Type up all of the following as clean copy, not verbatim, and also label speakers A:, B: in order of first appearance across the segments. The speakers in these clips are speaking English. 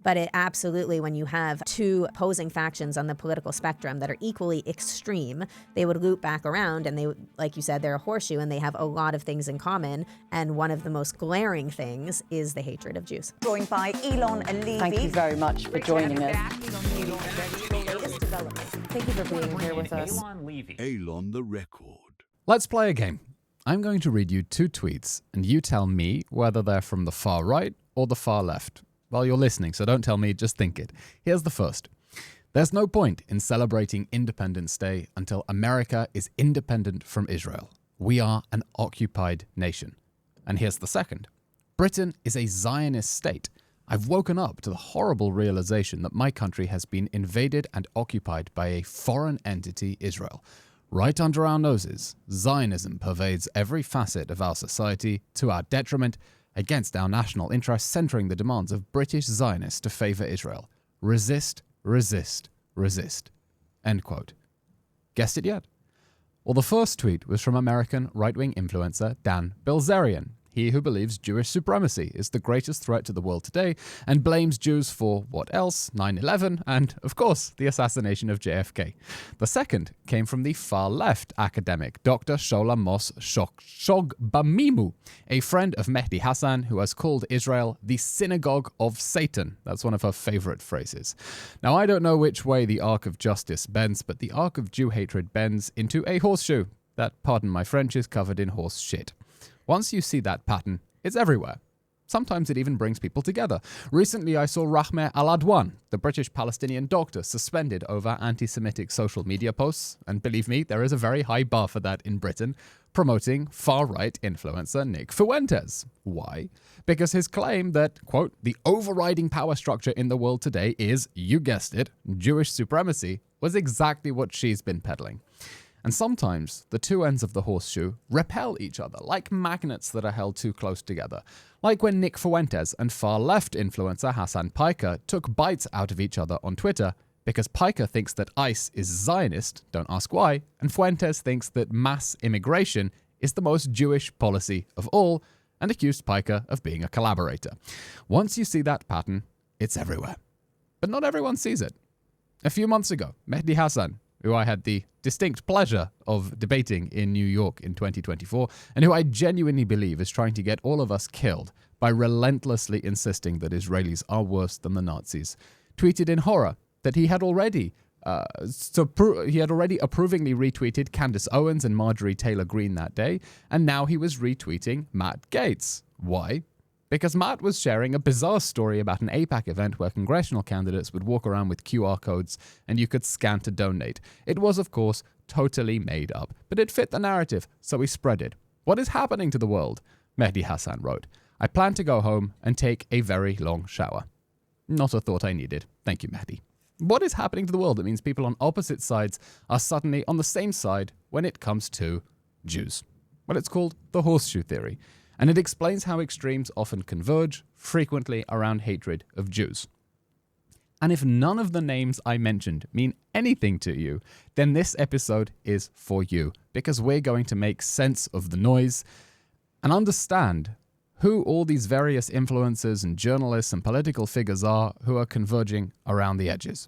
A: But it absolutely, when you have two opposing factions on the political spectrum that are equally extreme, they would loop back around, and they, like you said, they're a horseshoe, and they have a lot of things in common. And one of the most glaring things is the hatred of Jews.
B: Joined by Eylon Levy.
C: Thank you very much for joining us.
B: Thank you for being here with us.
D: Eylon the Record.
E: Let's play a game. I'm going to read you two tweets, and you tell me whether they're from the far right or the far left. Well, you're listening, so don't tell me, just think it. Here's the first. There's no point in celebrating Independence Day until America is independent from Israel. We are an occupied nation. And here's the second. Britain is a Zionist state. I've woken up to the horrible realization that my country has been invaded and occupied by a foreign entity, Israel. Right under our noses, Zionism pervades every facet of our society to our detriment, against our national interests, centering the demands of British Zionists to favor Israel. Resist, resist, resist. End quote. Guessed it yet? Well, the first tweet was from American right-wing influencer Dan Bilzerian, he who believes Jewish supremacy is the greatest threat to the world today and blames Jews for what else? 9/11 and, of course, the assassination of JFK. The second came from the far-left academic Dr. Shola Mos Shogbamimu, a friend of Mehdi Hassan who has called Israel the synagogue of Satan. That's one of her favorite phrases. Now, I don't know which way the arc of justice bends, but the arc of Jew hatred bends into a horseshoe that, pardon my French, is covered in horse shit. Once you see that pattern, it's everywhere. Sometimes it even brings people together. Recently, I saw Rahmeh Al-Adwan, the British-Palestinian doctor, suspended over anti-Semitic social media posts, and believe me, there is a very high bar for that in Britain, promoting far-right influencer Nick Fuentes. Why? Because his claim that, quote, the overriding power structure in the world today is, you guessed it, Jewish supremacy, was exactly what she's been peddling. And sometimes the two ends of the horseshoe repel each other, like magnets that are held too close together. Like when Nick Fuentes and far-left influencer Hassan Piker took bites out of each other on Twitter because Piker thinks that ICE is Zionist, don't ask why, and Fuentes thinks that mass immigration is the most Jewish policy of all, and accused Piker of being a collaborator. Once you see that pattern, it's everywhere. But not everyone sees it. A few months ago, Mehdi Hassan, who I had the distinct pleasure of debating in New York in 2024, and who I genuinely believe is trying to get all of us killed by relentlessly insisting that Israelis are worse than the Nazis, tweeted in horror that he had already approvingly retweeted Candace Owens and Marjorie Taylor Greene that day, and now he was retweeting Matt Gaetz. Why? Because Matt was sharing a bizarre story about an AIPAC event where congressional candidates would walk around with QR codes and you could scan to donate. It was, of course, totally made up, but it fit the narrative, so he spread it. What is happening to the world? Mehdi Hassan wrote. I plan to go home and take a very long shower. Not a thought I needed. Thank you, Mehdi. What is happening to the world that means people on opposite sides are suddenly on the same side when it comes to Jews? Well, it's called the horseshoe theory. And it explains how extremes often converge, frequently around hatred of Jews. And if none of the names I mentioned mean anything to you, then this episode is for you, because we're going to make sense of the noise and understand who all these various influencers and journalists and political figures are who are converging around the edges.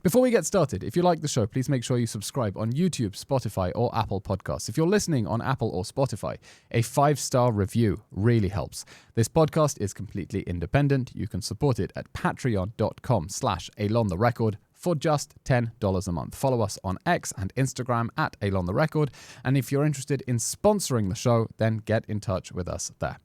E: Before we get started, if you like the show, please make sure you subscribe on YouTube, Spotify, or Apple Podcasts. If you're listening on Apple or Spotify, a 5-star review really helps. This podcast is completely independent. You can support it at patreon.com/Eylon the Record for just $10 a month. Follow us on X and Instagram at EylON the Record. And if you're interested in sponsoring the show, then get in touch with us there.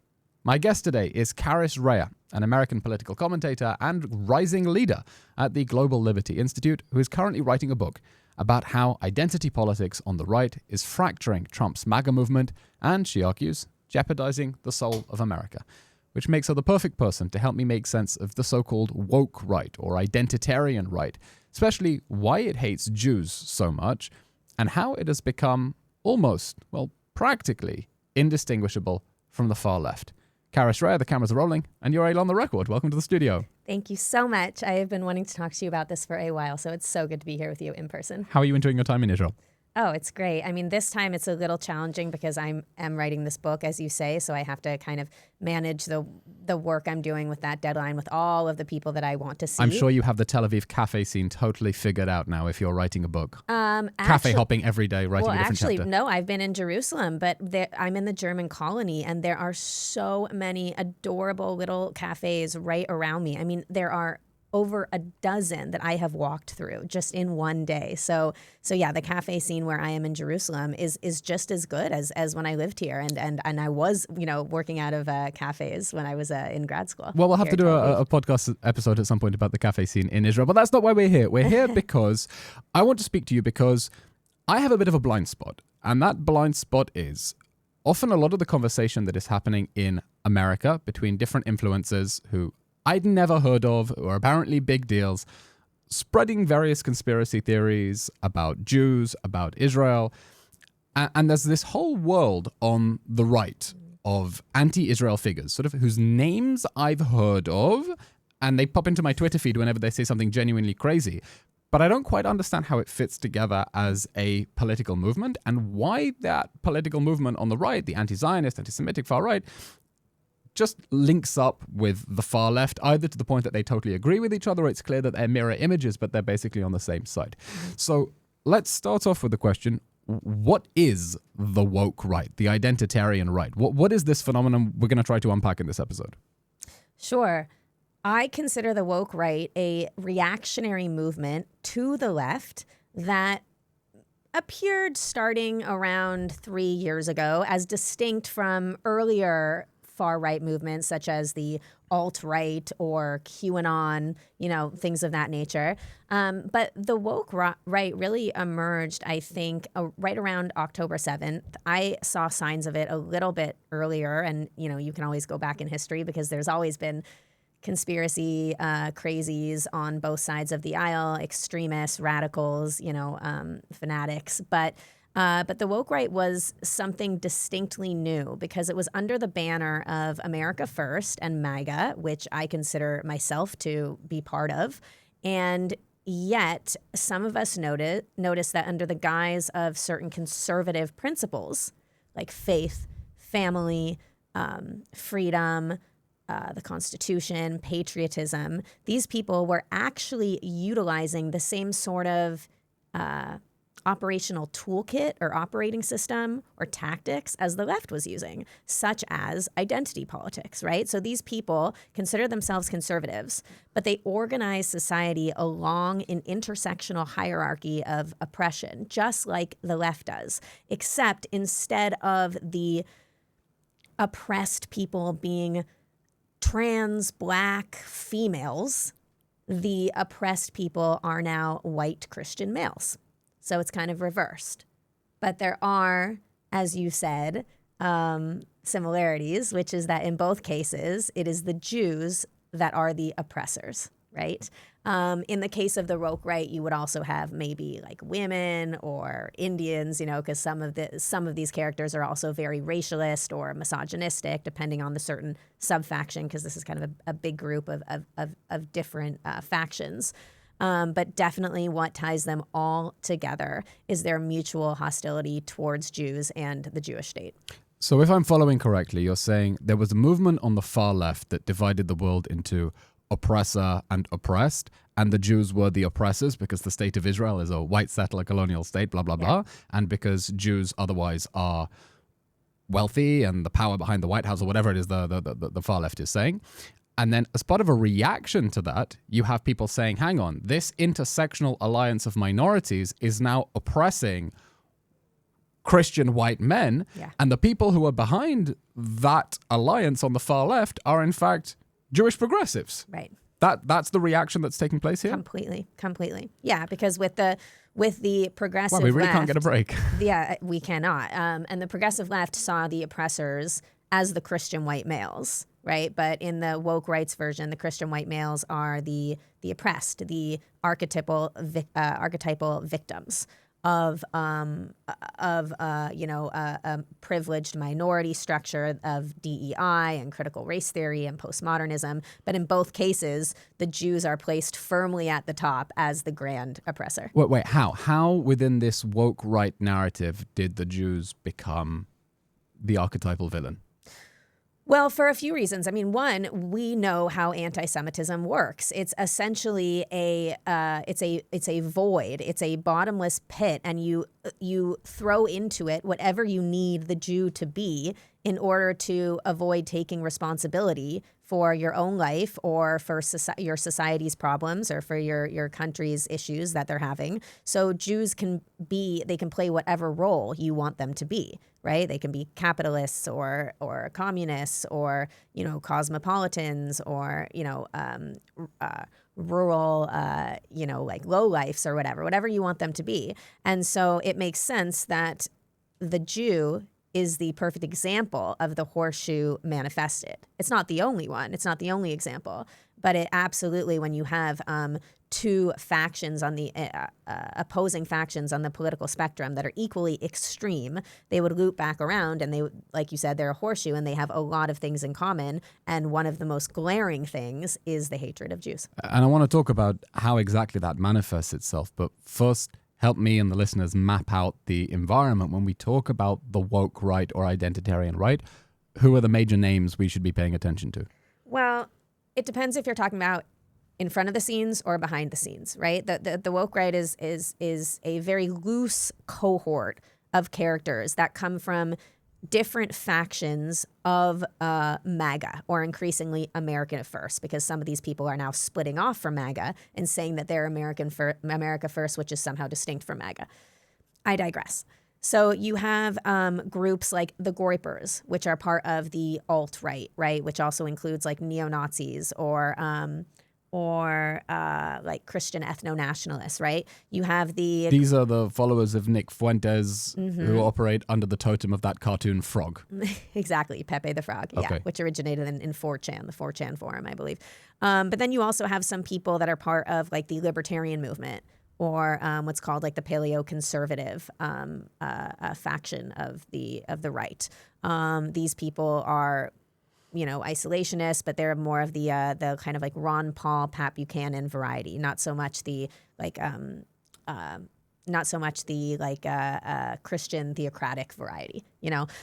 E: My guest today is Karys Rhea, an American political commentator and rising leader at the Global Liberty Institute, who is currently writing a book about how identity politics on the right is fracturing Trump's MAGA movement and, she argues, jeopardizing the soul of America, which makes her the perfect person to help me make sense of the so-called woke right or identitarian right, especially why it hates Jews so much and how it has become almost, well, practically indistinguishable from the far left. Karys Rhea, the cameras are rolling, and you're EylON the Record. Welcome to the studio.
A: Thank you so much. I have been wanting to talk to you about this for a while, so it's so good to be here with you in person.
E: How are you enjoying your time in Israel?
A: Oh, it's great. I mean, this time it's a little challenging because I am writing this book, as you say, so I have to kind of manage the work I'm doing with that deadline with all of the people that I want to see.
E: I'm sure you have the Tel Aviv cafe scene totally figured out now if you're writing a book. Cafe
A: Actually,
E: hopping every day, writing a different chapter.
A: no, I've been in Jerusalem, but I'm in the German colony, and there are so many adorable little cafes right around me. I mean, there are over a dozen that I have walked through just in one day. So yeah, the cafe scene where I am in Jerusalem is just as good as when I lived here, and I was working out of cafes when I was in grad school.
E: Well, we'll have to do a podcast episode at some point about the cafe scene in Israel, but that's not why we're here. We're here because I want to speak to you because I have a bit of a blind spot, and that blind spot is often a lot of the conversation that is happening in America between different influencers who I'd never heard of, or apparently big deals, spreading various conspiracy theories about Jews, about Israel. And there's this whole world on the right of anti-Israel figures, sort of whose names I've heard of, and they pop into my Twitter feed whenever they say something genuinely crazy. But I don't quite understand how it fits together as a political movement, and why that political movement on the right, the anti-Zionist, anti-Semitic far right, just links up with the far left, either to the point that they totally agree with each other, or it's clear that they're mirror images, but they're basically on the same side. So let's start off with the question, what is the woke right, the identitarian right? What is this phenomenon we're going to try to unpack in this episode?
A: Sure. I consider the woke right a reactionary movement to the left that appeared starting around 3 years ago as distinct from earlier far-right movements such as the alt-right or QAnon, things of that nature. But the woke right really emerged, I think, right around October 7th. I saw signs of it a little bit earlier, and, you can always go back in history because there's always been conspiracy crazies on both sides of the aisle, extremists, radicals, fanatics. But the woke right was something distinctly new because it was under the banner of America First and MAGA, which I consider myself to be part of. And yet some of us noticed that under the guise of certain conservative principles like faith, family, freedom, the Constitution, patriotism, these people were actually utilizing the same sort of operational toolkit or operating system or tactics as the left was using, such as identity politics, right? So these people consider themselves conservatives, but they organize society along an intersectional hierarchy of oppression, just like the left does, except instead of the oppressed people being trans, black females, the oppressed people are now white Christian males. So it's kind of reversed. But there are, as you said, similarities, which is that in both cases, it is the Jews that are the oppressors, right? In the case of the woke right, you would also have maybe like women or Indians, because some of these characters are also very racialist or misogynistic, depending on the certain subfaction, because this is kind of a big group of different factions. But definitely what ties them all together is their mutual hostility towards Jews and the Jewish state.
E: So if I'm following correctly, you're saying there was a movement on the far left that divided the world into oppressor and oppressed, and the Jews were the oppressors because the state of Israel is a white settler colonial state, blah, blah, blah, and because Jews otherwise are wealthy and the power behind the White House or whatever it is the far left is saying. And then as part of a reaction to that, you have people saying, hang on, this intersectional alliance of minorities is now oppressing Christian white men.
A: Yeah.
E: And the people who are behind that alliance on the far left are, in fact, Jewish progressives.
A: Right.
E: That's the reaction that's taking place here?
A: Completely. Yeah, because with the progressive
E: we really
A: left,
E: can't get a break.
A: Yeah, we cannot. And the progressive left saw the oppressors as the Christian white males, right? But in the woke rights version, the Christian white males are the oppressed, the archetypal victims a privileged minority structure of DEI and critical race theory and postmodernism. But in both cases, the Jews are placed firmly at the top as the grand oppressor.
E: Wait, how? How within this woke right narrative did the Jews become the archetypal villain?
A: Well, for a few reasons. I mean, one, we know how anti-Semitism works. It's essentially it's a void. It's a bottomless pit, and you throw into it whatever you need the Jew to be in order to avoid taking responsibility for your own life or for your society's problems or for your country's issues that they're having. So Jews can play whatever role you want them to be, right? They can be capitalists or communists or, cosmopolitans or, rural, like lowlifes or whatever you want them to be. And so it makes sense that the Jew is the perfect example of the horseshoe manifested. It's not the only one. It's not the only example. But it absolutely, when you have two factions on the opposing factions on the political spectrum that are equally extreme, they would loop back around and they, like you said, they're a horseshoe and they have a lot of things in common. And one of the most glaring things is the hatred of Jews.
E: And I want to talk about how exactly that manifests itself. But first, help me and the listeners map out the environment when we talk about the woke right or identitarian right. Who are the major names we should be paying attention to?
A: Well, it depends if you're talking about in front of the scenes or behind the scenes, right? The woke right is a very loose cohort of characters that come from different factions of MAGA, or increasingly American First, because some of these people are now splitting off from MAGA and saying that they're America First, which is somehow distinct from MAGA. I digress. So you have groups like the Groypers, which are part of the alt-right, right, which also includes like neo-Nazis or like Christian ethno-nationalists, right? You have
E: These are the followers of Nick Fuentes who operate under the totem of that cartoon frog.
A: Exactly, Pepe the Frog, yeah,
E: Okay.
A: which originated in 4chan, the 4chan forum, I believe. But then you also have some people that are part of like the libertarian movement, or what's called like the paleoconservative faction of the right. These people are, isolationists, but they're more of the kind of like Ron Paul, Pat Buchanan variety, not so much the Christian theocratic variety,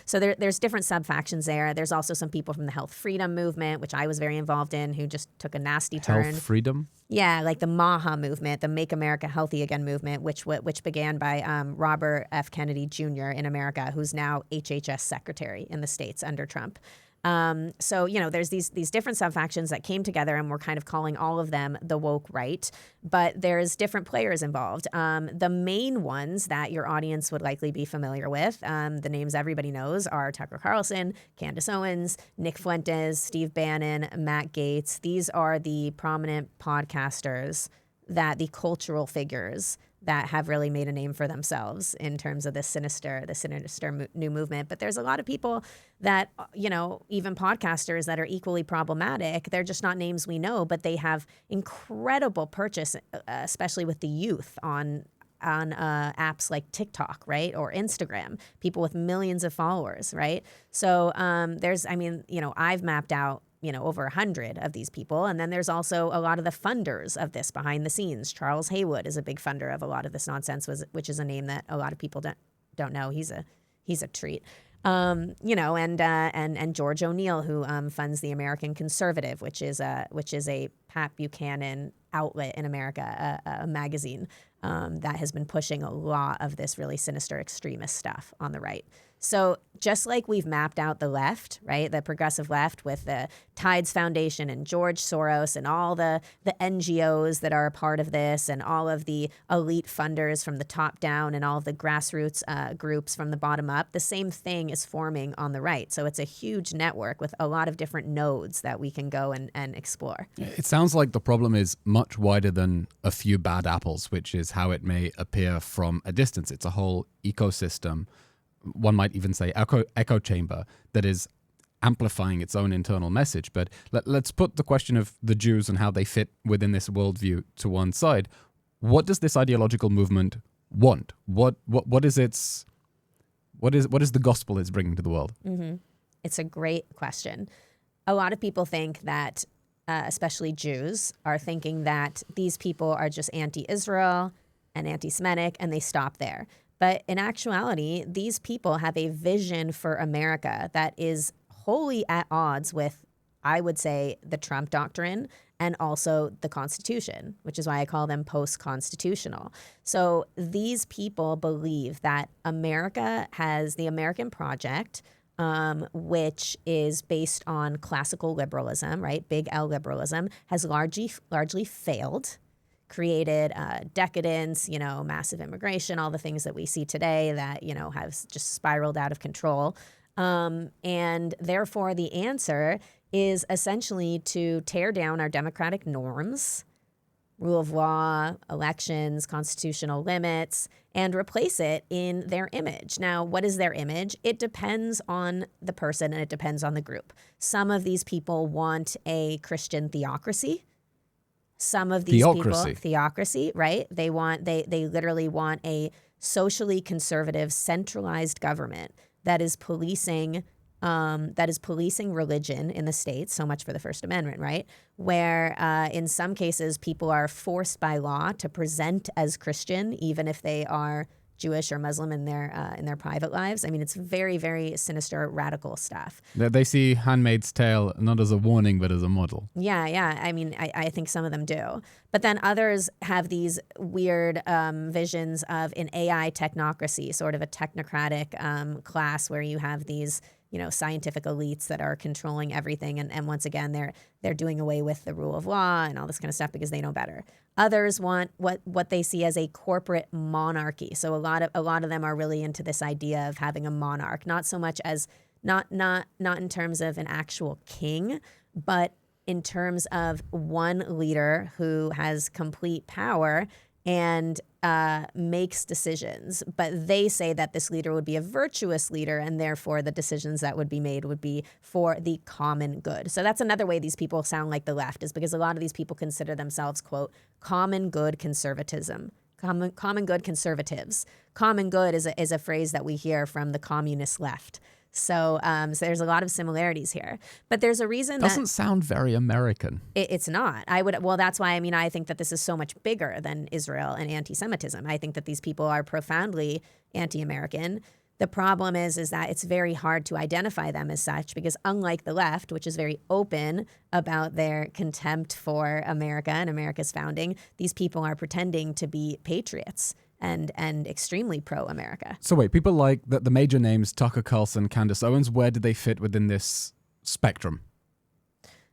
A: So there's different sub-factions there. There's also some people from the health freedom movement, which I was very involved in, who just took a nasty turn.
E: Health freedom?
A: Yeah, like the MAGA movement, the Make America Healthy Again movement, which began by Robert F. Kennedy Jr. in America, who's now HHS secretary in the States under Trump. So, there's these different sub-factions that came together, and we're kind of calling all of them the woke right, but there's different players involved. The main ones that your audience would likely be familiar with, the names everybody knows, are Tucker Carlson, Candace Owens, Nick Fuentes, Steve Bannon, Matt Gaetz. These are the prominent podcasters, the cultural figures that have really made a name for themselves in terms of the sinister new movement. But there's a lot of people that, even podcasters that are equally problematic. They're just not names we know, but they have incredible purchase, especially with the youth on apps like TikTok, right? Or Instagram, people with millions of followers, right? So I've mapped out over 100 of these people. And then there's also a lot of the funders of this behind the scenes. Charles Haywood is a big funder of a lot of this nonsense, which is a name that a lot of people don't know. He's a treat. And George O'Neill, who funds the American Conservative, which is a Pat Buchanan outlet in America, a magazine that has been pushing a lot of this really sinister extremist stuff on the right. So just like we've mapped out the left, right, the progressive left with the Tides Foundation and George Soros and all the NGOs that are a part of this and all of the elite funders from the top down and all of the grassroots groups from the bottom up, the same thing is forming on the right. So it's a huge network with a lot of different nodes that we can go and explore.
E: It sounds like the problem is much wider than a few bad apples, which is how it may appear from a distance. It's a whole ecosystem. One might even say echo chamber that is amplifying its own internal message. But let's put the question of the Jews and how they fit within this worldview to one side. What does this ideological movement want? What is its what is the gospel it's bringing to the world?
A: It's a great question. A lot of people think that, especially Jews, are thinking that these people are just anti-Israel and anti-Semitic, and they stop there. But in actuality, these people have a vision for America that is wholly at odds with, I would say, the Trump doctrine and also the Constitution, which is why I call them post-constitutional. So these people believe that America has the American project, which is based on classical liberalism, right? Big L liberalism, has largely failed, created decadence, massive immigration, all the things that we see today that, have just spiraled out of control. And therefore, the answer is essentially to tear down our democratic norms, rule of law, elections, constitutional limits, and replace it in their image. Now, what is their image? It depends on the person and it depends on the group. Some of these people want a Christian theocracy. Some of these theocracy, right? They literally want a socially conservative, centralized government that is policing religion in the states. So much for the First Amendment, right? Where in some cases people are forced by law to present as Christian, even if they are Jewish or Muslim in their private lives. I mean, it's very, very sinister, radical stuff.
E: They see Handmaid's Tale not as a warning, but as a model.
A: Yeah. I mean, I think some of them do. But then others have these weird visions of an AI technocracy, sort of a technocratic class where you have these scientific elites that are controlling everything. And once again, they're doing away with the rule of law and all this kind of stuff because they know better. Others want what they see as a corporate monarchy. So a lot of them are really into this idea of having a monarch, not so much as not in terms of an actual king, but in terms of one leader who has complete power and makes decisions. But they say that this leader would be a virtuous leader, and therefore the decisions that would be made would be for the common good. So that's another way these people sound like the left, is because a lot of these people consider themselves, quote, common good conservatism. Common good conservatives. Common good is a phrase that we hear from the communist left. So there's a lot of similarities here, but there's a reason
E: doesn't sound very American.
A: It's not. That's why, I think that this is so much bigger than Israel and anti-Semitism. I think that these people are profoundly anti-American. The problem is that it's very hard to identify them as such because unlike the left, which is very open about their contempt for America and America's founding, these people are pretending to be patriots and extremely pro-America.
E: So wait, people like the major names, Tucker Carlson, Candace Owens, where do they fit within this spectrum?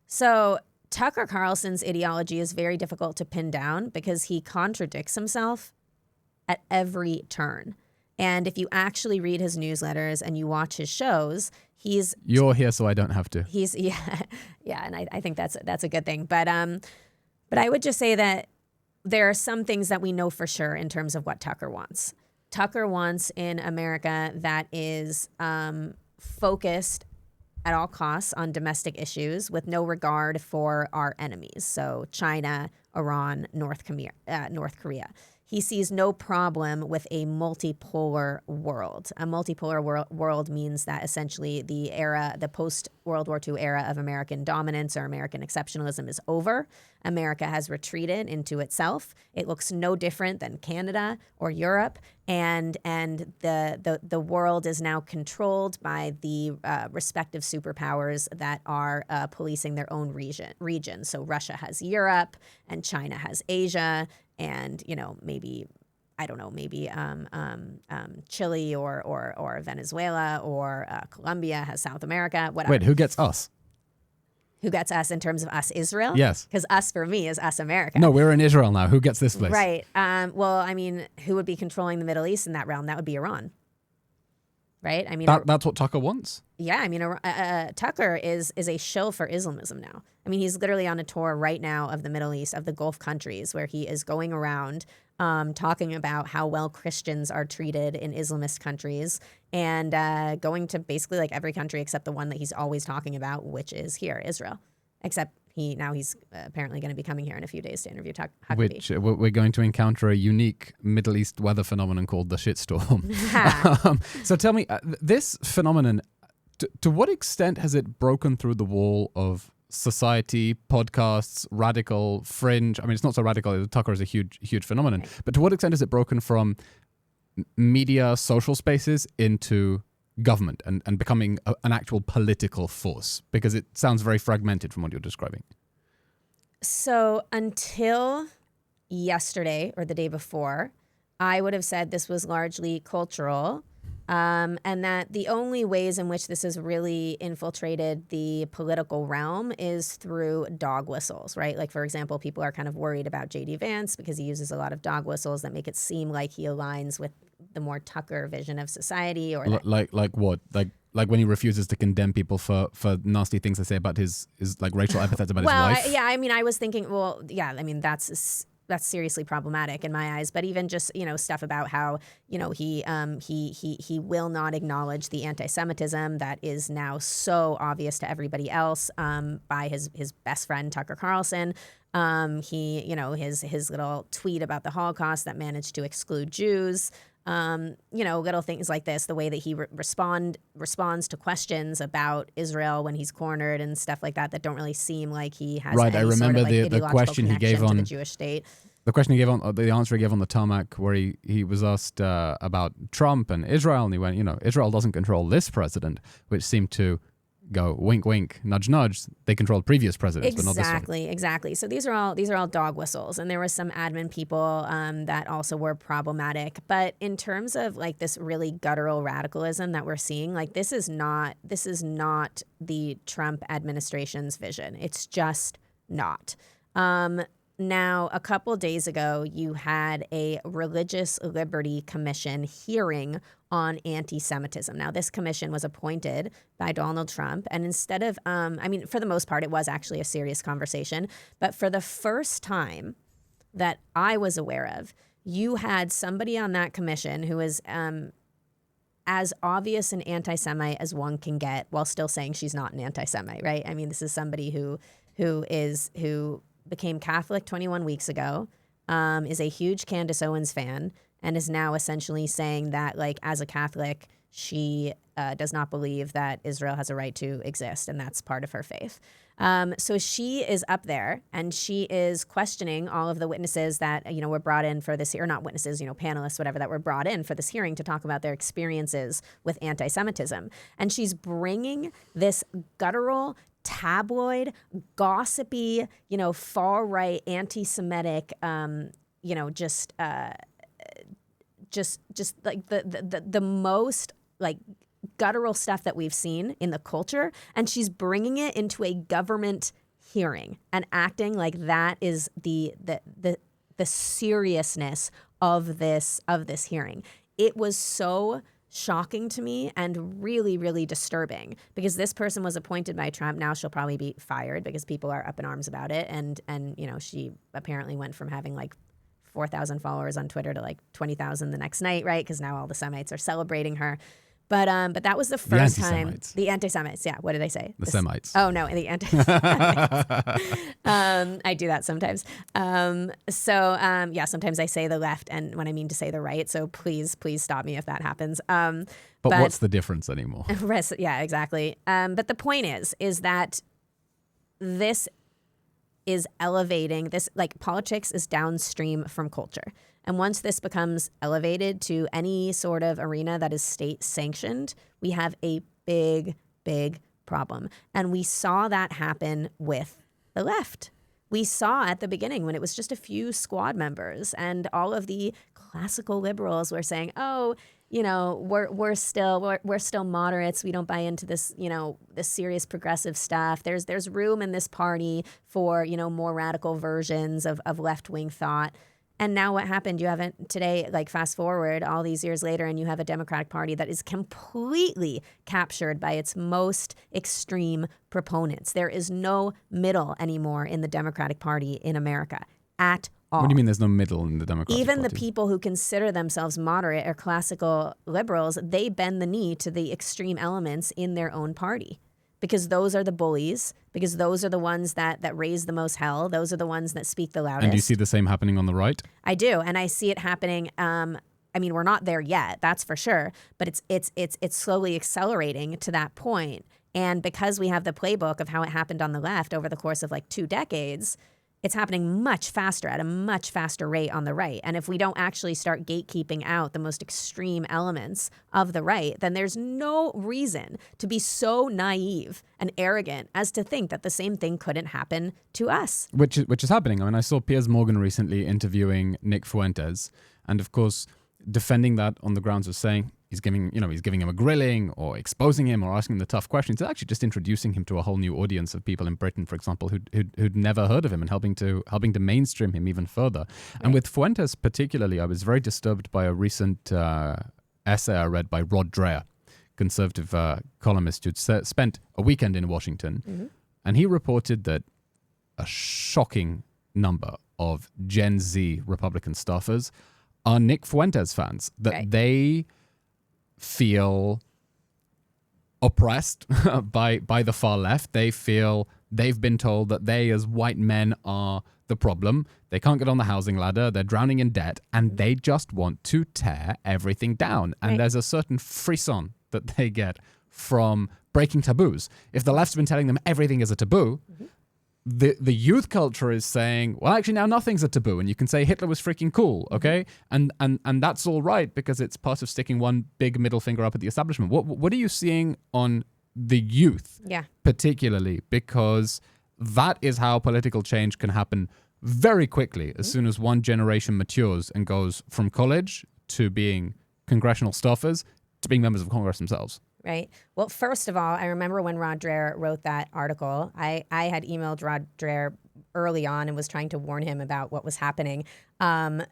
A: So Tucker Carlson's ideology is very difficult to pin down because he contradicts himself at every turn. And if you actually read his newsletters and you watch his shows, you're here so I don't have to. And I think that's a good thing. But I would just say that there are some things that we know for sure in terms of what Tucker wants. Tucker wants in America that is focused at all costs on domestic issues with no regard for our enemies. So China, Iran, North Korea. He sees no problem with a multipolar world. A multipolar world means that essentially the post-World War II era of American dominance or American exceptionalism is over. America has retreated into itself. It looks no different than Canada or Europe, and the world is now controlled by the respective superpowers that are policing their own region. So Russia has Europe, and China has Asia. And maybe Chile or Venezuela or Colombia has South America. Whatever.
E: Wait, who gets us?
A: Who gets us in terms of us Israel?
E: Yes,
A: because us for me is us America.
E: No, we're in Israel now. Who gets this place?
A: Right. Who would be controlling the Middle East in that realm? That would be Iran. Right.
E: That's what Tucker wants.
A: Yeah. Tucker is a shill for Islamism now. He's literally on a tour right now of the Middle East, of the Gulf countries, where he is going around talking about how well Christians are treated in Islamist countries and going to basically like every country except the one that he's always talking about, which is here, Israel. Except he's apparently going to be coming here in a few days to interview Huckabee.
E: Which we're going to encounter a unique Middle East weather phenomenon called the shitstorm. So tell me, this phenomenon, to what extent has it broken through the wall of society, podcasts, radical, fringe? I mean, it's not so radical. Tucker is a huge phenomenon. Right. But to what extent has it broken from media, social spaces into government and becoming an actual political force? Because it sounds very fragmented from what you're describing.
A: So until yesterday or the day before, I would have said this was largely cultural, and that the only ways in which this has really infiltrated the political realm is through dog whistles, right? Like, for example, people are kind of worried about J.D. Vance because he uses a lot of dog whistles that make it seem like he aligns with the more Tucker vision of society, or
E: like what? Like when he refuses to condemn people for nasty things they say about his like racial epithets about his wife.
A: I was thinking, that's seriously problematic in my eyes. But even just, stuff about how, he will not acknowledge the anti-Semitism that is now so obvious to everybody else by his best friend Tucker Carlson. His little tweet about the Holocaust that managed to exclude Jews. Little things like this, the way that he responds to questions about Israel when he's cornered and stuff like that don't really seem like he has
E: right.
A: any
E: I remember
A: sort of,
E: the question he gave on
A: the Jewish state.
E: The question he gave on the answer he gave on the tarmac, where he was asked about Trump and Israel, and he went, Israel doesn't control this president, which seemed to go wink, wink, nudge, nudge. They controlled previous presidents, but not this one.
A: Exactly. So these are all dog whistles, and there were some admin people that also were problematic. But in terms of like this really guttural radicalism that we're seeing, like this is not the Trump administration's vision. It's just not. Now, a couple days ago, you had a Religious Liberty Commission hearing on anti-Semitism. Now, this commission was appointed by Donald Trump, and instead of, for the most part, it was actually a serious conversation. But for the first time that I was aware of, you had somebody on that commission who is as obvious an anti-Semite as one can get, while still saying she's not an anti-Semite, right? I mean, this is somebody who became Catholic 21 weeks ago, is a huge Candace Owens fan, and is now essentially saying that, like, as a Catholic, she does not believe that Israel has a right to exist, and that's part of her faith. So she is up there, and she is questioning all of the witnesses that, were brought in for this, or not witnesses, panelists, whatever, that were brought in for this hearing to talk about their experiences with anti-Semitism. And she's bringing this guttural, tabloid, gossipy, far-right, anti-Semitic, just like the most like guttural stuff that we've seen in the culture, and she's bringing it into a government hearing and acting like that is the seriousness of this hearing. It was so shocking to me and really, really disturbing, because this person was appointed by Trump. Now she'll probably be fired because people are up in arms about it. And she apparently went from having like 4,000 followers on Twitter to like 20,000 the next night, right? Because now all the Semites are celebrating her. But that was the first time. The anti-Semites, yeah. What did I say?
E: The Semites.
A: Oh, no, the anti-Semites. I do that sometimes. Sometimes I say the left and when I mean to say the right. So please stop me if that happens.
E: But what's the difference anymore?
A: Yeah, exactly. But the point is that this is elevating this, like, politics is downstream from culture. And once this becomes elevated to any sort of arena that is state sanctioned, we have a big, big problem. And we saw that happen with the left. We saw at the beginning when it was just a few squad members and all of the classical liberals were saying, oh, we're still moderates. We don't buy into this, this serious progressive stuff. There's room in this party for, more radical versions of left-wing thought. And now what happened? You haven't today, like fast forward all these years later, and you have a Democratic Party that is completely captured by its most extreme proponents. There is no middle anymore in the Democratic Party in America at all.
E: What do you mean there's no middle in the Democratic
A: Even
E: Party?
A: the people who consider themselves moderate or classical liberals, they bend the knee to the extreme elements in their own party. because those are the bullies, because those are the ones that raise the most hell. Those are the ones that speak the loudest.
E: And do you see the same happening on the right?
A: I do, and I see it happening. I mean, we're not there yet, that's for sure, but it's slowly accelerating to that point. And because we have the playbook of how it happened on the left over the course of like 2 decades, it's happening much faster, at a much faster rate on the right. And if we don't actually start gatekeeping out the most extreme elements of the right, then there's no reason to be so naive and arrogant as to think that the same thing couldn't happen to us.
E: Which is happening. I mean, I saw Piers Morgan recently interviewing Nick Fuentes, and of course, defending that on the grounds of saying he's giving him a grilling or exposing him or asking him the tough questions. It's actually just introducing him to a whole new audience of people in Britain, for example, who'd never heard of him, and helping to mainstream him even further. Right. And with Fuentes particularly, I was very disturbed by a recent essay I read by Rod Dreher, conservative columnist who'd spent a weekend in Washington. Mm-hmm. And he reported that a shocking number of Gen Z Republican staffers are Nick Fuentes fans, that
A: right.
E: They feel oppressed by the far left. They feel they've been told that they as white men are the problem. They can't get on the housing ladder. They're drowning in debt, and they just want to tear everything down. And
A: right.
E: There's a certain frisson that they get from breaking taboos. If the left's been telling them everything is a taboo, mm-hmm. The youth culture is saying, well, actually now nothing's a taboo, and you can say Hitler was freaking cool, okay? And that's all right because it's part of sticking one big middle finger up at the establishment. What are you seeing on the youth, particularly? Because that is how political change can happen very quickly as soon as one generation matures and goes from college to being congressional staffers to being members of Congress themselves.
A: Right. Well, first of all, I remember when Rod Dreher wrote that article, I had emailed Rod Dreher early on and was trying to warn him about what was happening. I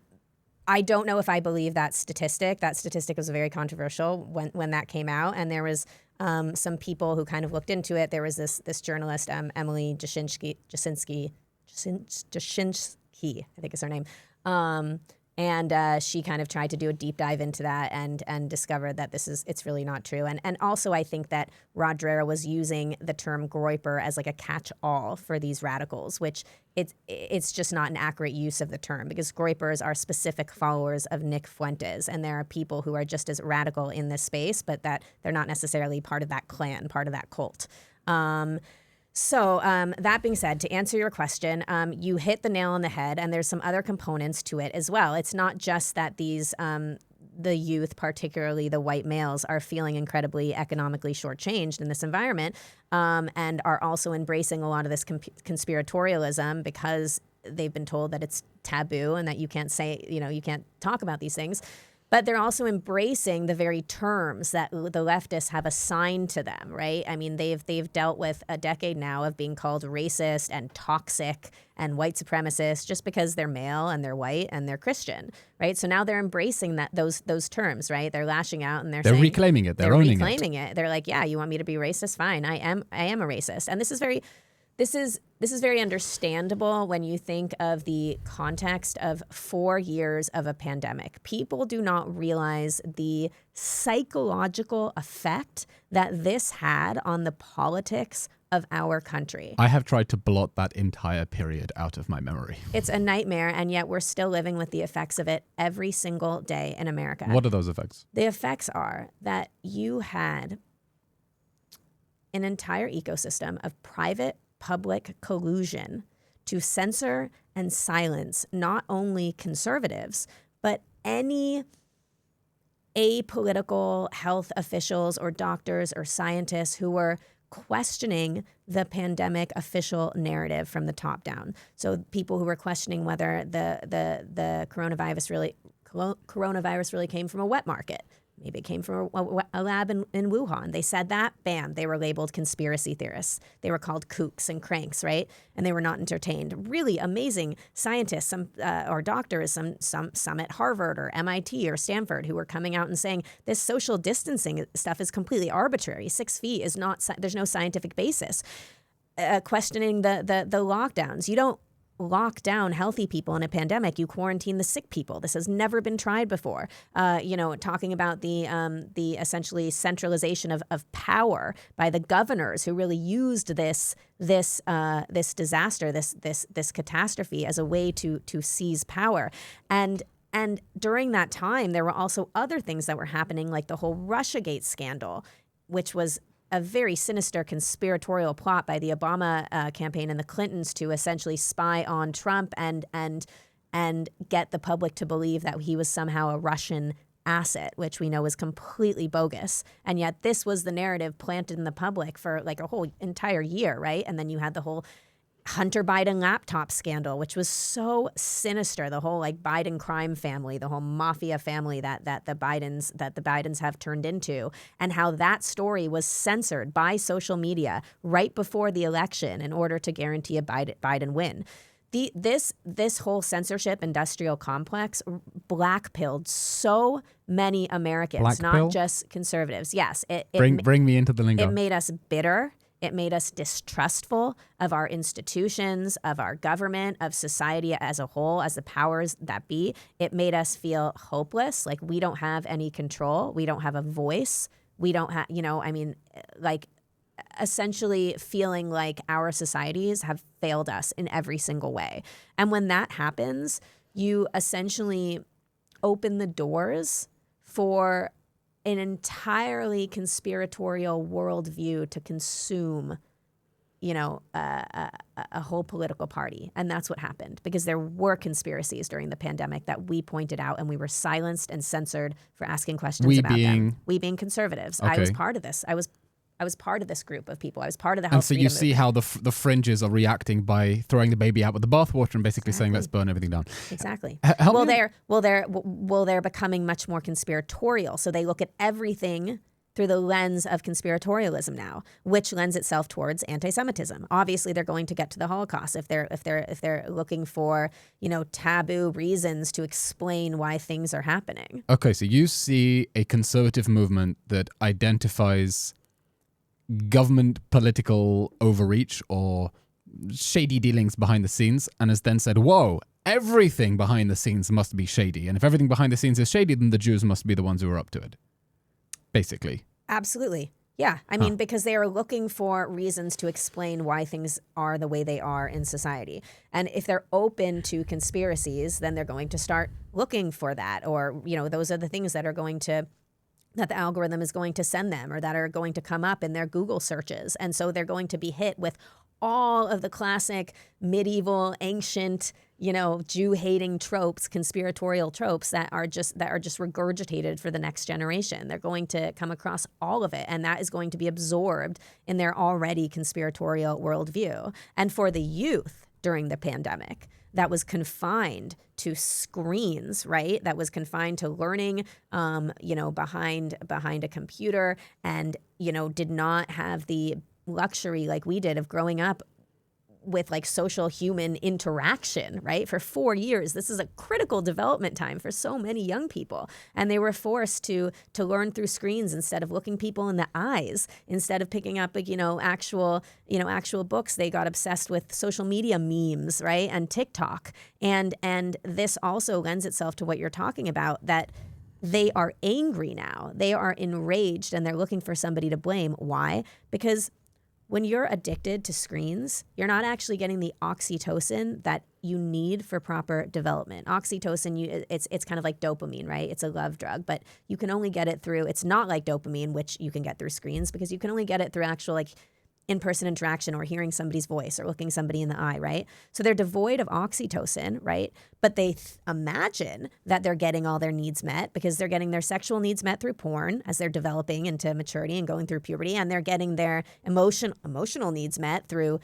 A: don't know if I believe that statistic. That statistic was very controversial when that came out. And there was some people who kind of looked into it. There was this journalist, Emily Jashinsky, I think is her name. And she kind of tried to do a deep dive into that and discovered that it's really not true. And also I think that Rod Dreher was using the term groyper as like a catch-all for these radicals, which it's just not an accurate use of the term, because groypers are specific followers of Nick Fuentes, and there are people who are just as radical in this space, but that they're not necessarily part of that clan, part of that cult. So that being said, to answer your question, you hit the nail on the head, and there's some other components to it as well. It's not just that these the youth, particularly the white males, are feeling incredibly economically shortchanged in this environment, and are also embracing a lot of this conspiratorialism because they've been told that it's taboo and that you can't say, you can't talk about these things. But they're also embracing the very terms that the leftists have assigned to them, right? I mean, they've dealt with a decade now of being called racist and toxic and white supremacist just because they're male and they're white and they're Christian, right? So now they're embracing those terms, right? They're lashing out and they're saying,
E: reclaiming it. They're owning
A: it. They're like, yeah, you want me to be racist? Fine, I am a racist, and this is very understandable when you think of the context of 4 years of a pandemic. People do not realize the psychological effect that this had on the politics of our country.
E: I have tried to blot that entire period out of my memory.
A: It's a nightmare, and yet we're still living with the effects of it every single day in America.
E: What are those effects?
A: The effects are that you had an entire ecosystem of public collusion to censor and silence not only conservatives, but any apolitical health officials or doctors or scientists who were questioning the pandemic official narrative from the top down. So people who were questioning whether the coronavirus really came from a wet market. Maybe it came from a lab in Wuhan. They said that, bam, they were labeled conspiracy theorists. They were called kooks and cranks, right? And they were not entertained. Really amazing scientists, or doctors, some at Harvard or MIT or Stanford, who were coming out and saying this social distancing stuff is completely arbitrary. 6 feet is not. There's no scientific basis. Questioning the lockdowns. lock down healthy people in a pandemic, you quarantine the sick people. This has never been tried before. Talking about the essentially centralization of power by the governors who really used this disaster, this catastrophe as a way to seize power. And during that time, there were also other things that were happening, like the whole Russiagate scandal, which was a very sinister conspiratorial plot by the Obama campaign and the Clintons to essentially spy on Trump and get the public to believe that he was somehow a Russian asset, which we know is completely bogus. And yet this was the narrative planted in the public for like a whole entire year, right? And then you had the whole Hunter Biden laptop scandal, which was so sinister. The whole like Biden crime family, the whole mafia family that the Bidens have turned into, and how that story was censored by social media right before the election in order to guarantee a Biden win. This whole censorship industrial complex blackpilled so many Americans, not just conservatives. Yes,
E: bring me into the lingo.
A: It made us bitter. It made us distrustful of our institutions, of our government, of society as a whole, as the powers that be. It made us feel hopeless, like we don't have any control. We don't have a voice. We don't have, essentially feeling like our societies have failed us in every single way. And when that happens, you essentially open the doors for an entirely conspiratorial worldview to consume, a whole political party. And that's what happened, because there were conspiracies during the pandemic that we pointed out, and we were silenced and censored for asking questions about them. We being conservatives.
E: Okay.
A: I was part of this. I was part of this group of people. I was part of the House.
E: And so you see how the fringes are reacting by throwing the baby out with the bathwater and basically saying, let's burn everything down.
A: Exactly. They're becoming much more conspiratorial. So they look at everything through the lens of conspiratorialism now, which lends itself towards anti-Semitism. Obviously, they're going to get to the Holocaust if they're looking for, taboo reasons to explain why things are happening.
E: Okay, so you see a conservative movement that identifies government political overreach or shady dealings behind the scenes and has then said, whoa, everything behind the scenes must be shady. And if everything behind the scenes is shady, then the Jews must be the ones who are up to it. Basically.
A: Absolutely. Yeah. I mean, because they are looking for reasons to explain why things are the way they are in society. And if they're open to conspiracies, then they're going to start looking for that. Or, those are the things that the algorithm is going to send them, or that are going to come up in their Google searches. And so they're going to be hit with all of the classic medieval, ancient, Jew-hating tropes, conspiratorial tropes that are just regurgitated for the next generation. They're going to come across all of it, and that is going to be absorbed in their already conspiratorial worldview. And for the youth during the pandemic, that was confined to screens, right? That was confined to learning, behind a computer, and, did not have the luxury like we did of growing up with like social human interaction, right? For 4 years, this is a critical development time for so many young people. And they were forced to learn through screens instead of looking people in the eyes, instead of picking up, actual books. They got obsessed with social media memes, right? And TikTok. And this also lends itself to what you're talking about, that they are angry now. They are enraged, and they're looking for somebody to blame. Why? Because when you're addicted to screens, you're not actually getting the oxytocin that you need for proper development. Oxytocin, it's kind of like dopamine, right? It's a love drug, but you can only get it through, it's not like dopamine, which you can get through screens, because you can only get it through actual in-person interaction or hearing somebody's voice or looking somebody in the eye, right? So they're devoid of oxytocin, right? But they imagine that they're getting all their needs met because they're getting their sexual needs met through porn as they're developing into maturity and going through puberty, and they're getting their emotional needs met through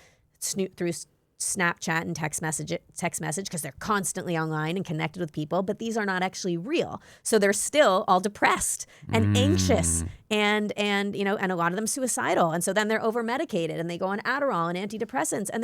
A: Snapchat and text message because they're constantly online and connected with people, but these are not actually real. So they're still all depressed and anxious and a lot of them suicidal. And so then they're over medicated and they go on Adderall and antidepressants, and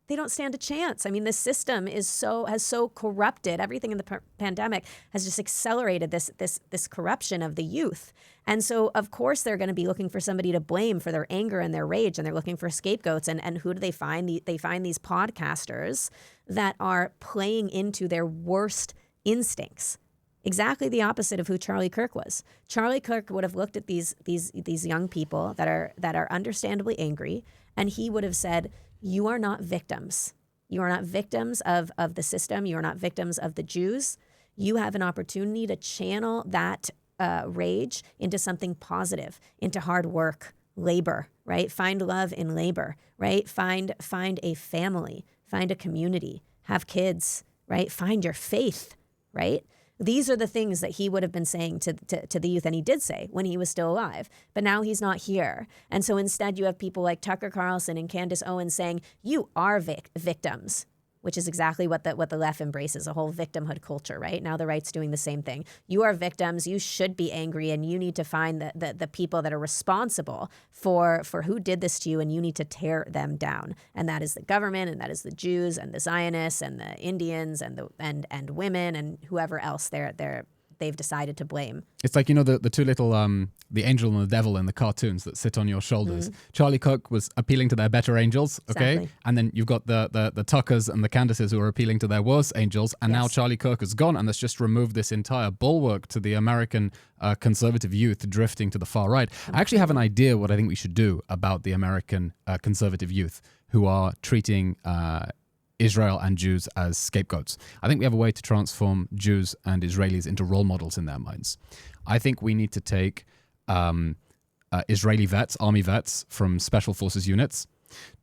A: they don't stand a chance. I mean, the system has so corrupted. Everything in the pandemic has just accelerated this corruption of the youth. And so, of course, they're going to be looking for somebody to blame for their anger and their rage, and they're looking for scapegoats. And who do they find? They find these podcasters that are playing into their worst instincts. Exactly the opposite of who Charlie Kirk was. Charlie Kirk would have looked at these young people that are understandably angry, and he would have said, "You are not victims. You are not victims of the system. You are not victims of the Jews. You have an opportunity to channel that rage into something positive, into hard work, labor, right? Find love in labor, right? Find a family, find a community, have kids, right? Find your faith, right?" These are the things that he would have been saying to the youth, and he did say when he was still alive. But now he's not here. And so instead you have people like Tucker Carlson and Candace Owens saying, you are victims, which is exactly what the left embraces, a whole victimhood culture, right? Now the right's doing the same thing. You are victims. You should be angry, and you need to find the people that are responsible for who did this to you, and you need to tear them down. And that is the government, and that is the Jews, and the Zionists, and the Indians, and women, and whoever else they've decided to blame.
E: It's like, the two little, the angel and the devil in the cartoons that sit on your shoulders. Mm-hmm. Charlie Kirk was appealing to their better angels, okay?
A: Exactly.
E: And then you've got the Tuckers and the Candaces who are appealing to their worst angels, and
A: Yes.
E: now Charlie Kirk is gone, and that's just removed this entire bulwark to the American conservative youth drifting to the far right. I actually have an idea what I think we should do about the American conservative youth who are treating Israel and Jews as scapegoats. I think we have a way to transform Jews and Israelis into role models in their minds. I think we need to take Israeli vets, army vets from special forces units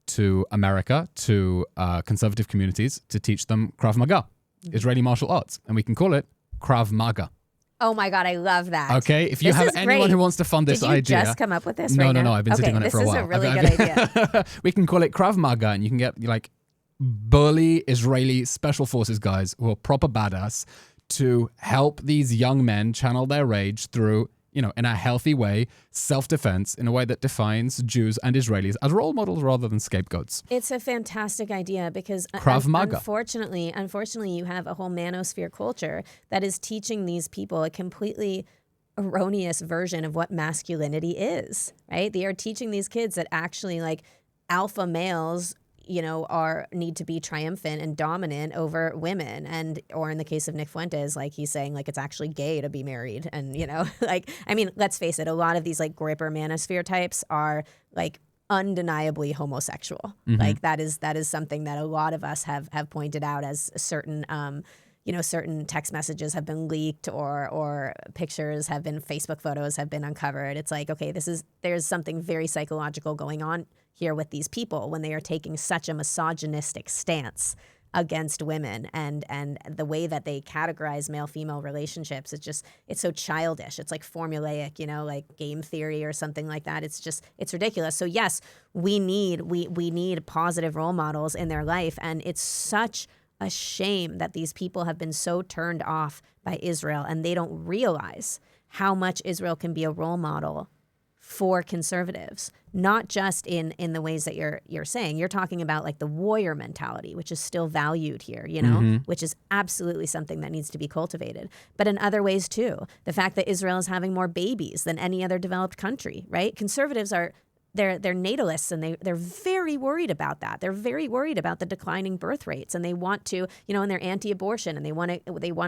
E: to America, to conservative communities, to teach them Krav Maga, Israeli martial arts. And we can call it Krav Maga.
A: Oh my God, I love that.
E: Okay, if you
A: This
E: have
A: is
E: anyone
A: great.
E: who wants to fund this idea.
A: Did you just come up with this
E: No,
A: right
E: no,
A: now?
E: no, I've been sitting on it for a while.
A: This is a really good idea.
E: We can call it Krav Maga, and you can get like burly Israeli special forces guys who are proper badass to help these young men channel their rage through, in a healthy way, self-defense in a way that defines Jews and Israelis as role models rather than scapegoats.
A: It's a fantastic idea because
E: Krav Maga.
A: Unfortunately, you have a whole manosphere culture that is teaching these people a completely erroneous version of what masculinity is, right? They are teaching these kids that actually like alpha males need to be triumphant and dominant over women, or in the case of Nick Fuentes, like he's saying, like it's actually gay to be married, and let's face it, a lot of these like gripper manosphere types are like undeniably homosexual.
E: Mm-hmm.
A: Like that is something that a lot of us have pointed out as certain certain text messages have been leaked or pictures have been, Facebook photos have been uncovered. It's like, okay, there's something very psychological going on here with these people when they are taking such a misogynistic stance against women, and the way that they categorize male-female relationships, it's so childish. It's like formulaic, like game theory or something like that. It's ridiculous. So yes, we need positive role models in their life, and it's such a shame that these people have been so turned off by Israel, and they don't realize how much Israel can be a role model for conservatives, not just in the ways that you're saying. You're talking about like the warrior mentality, which is still valued here, which is absolutely something that needs to be cultivated. But in other ways too, the fact that Israel is having more babies than any other developed country, right? Conservatives they're natalists, and they're very worried about that. They're very worried about the declining birth rates, and they want to, and they're anti-abortion, and they want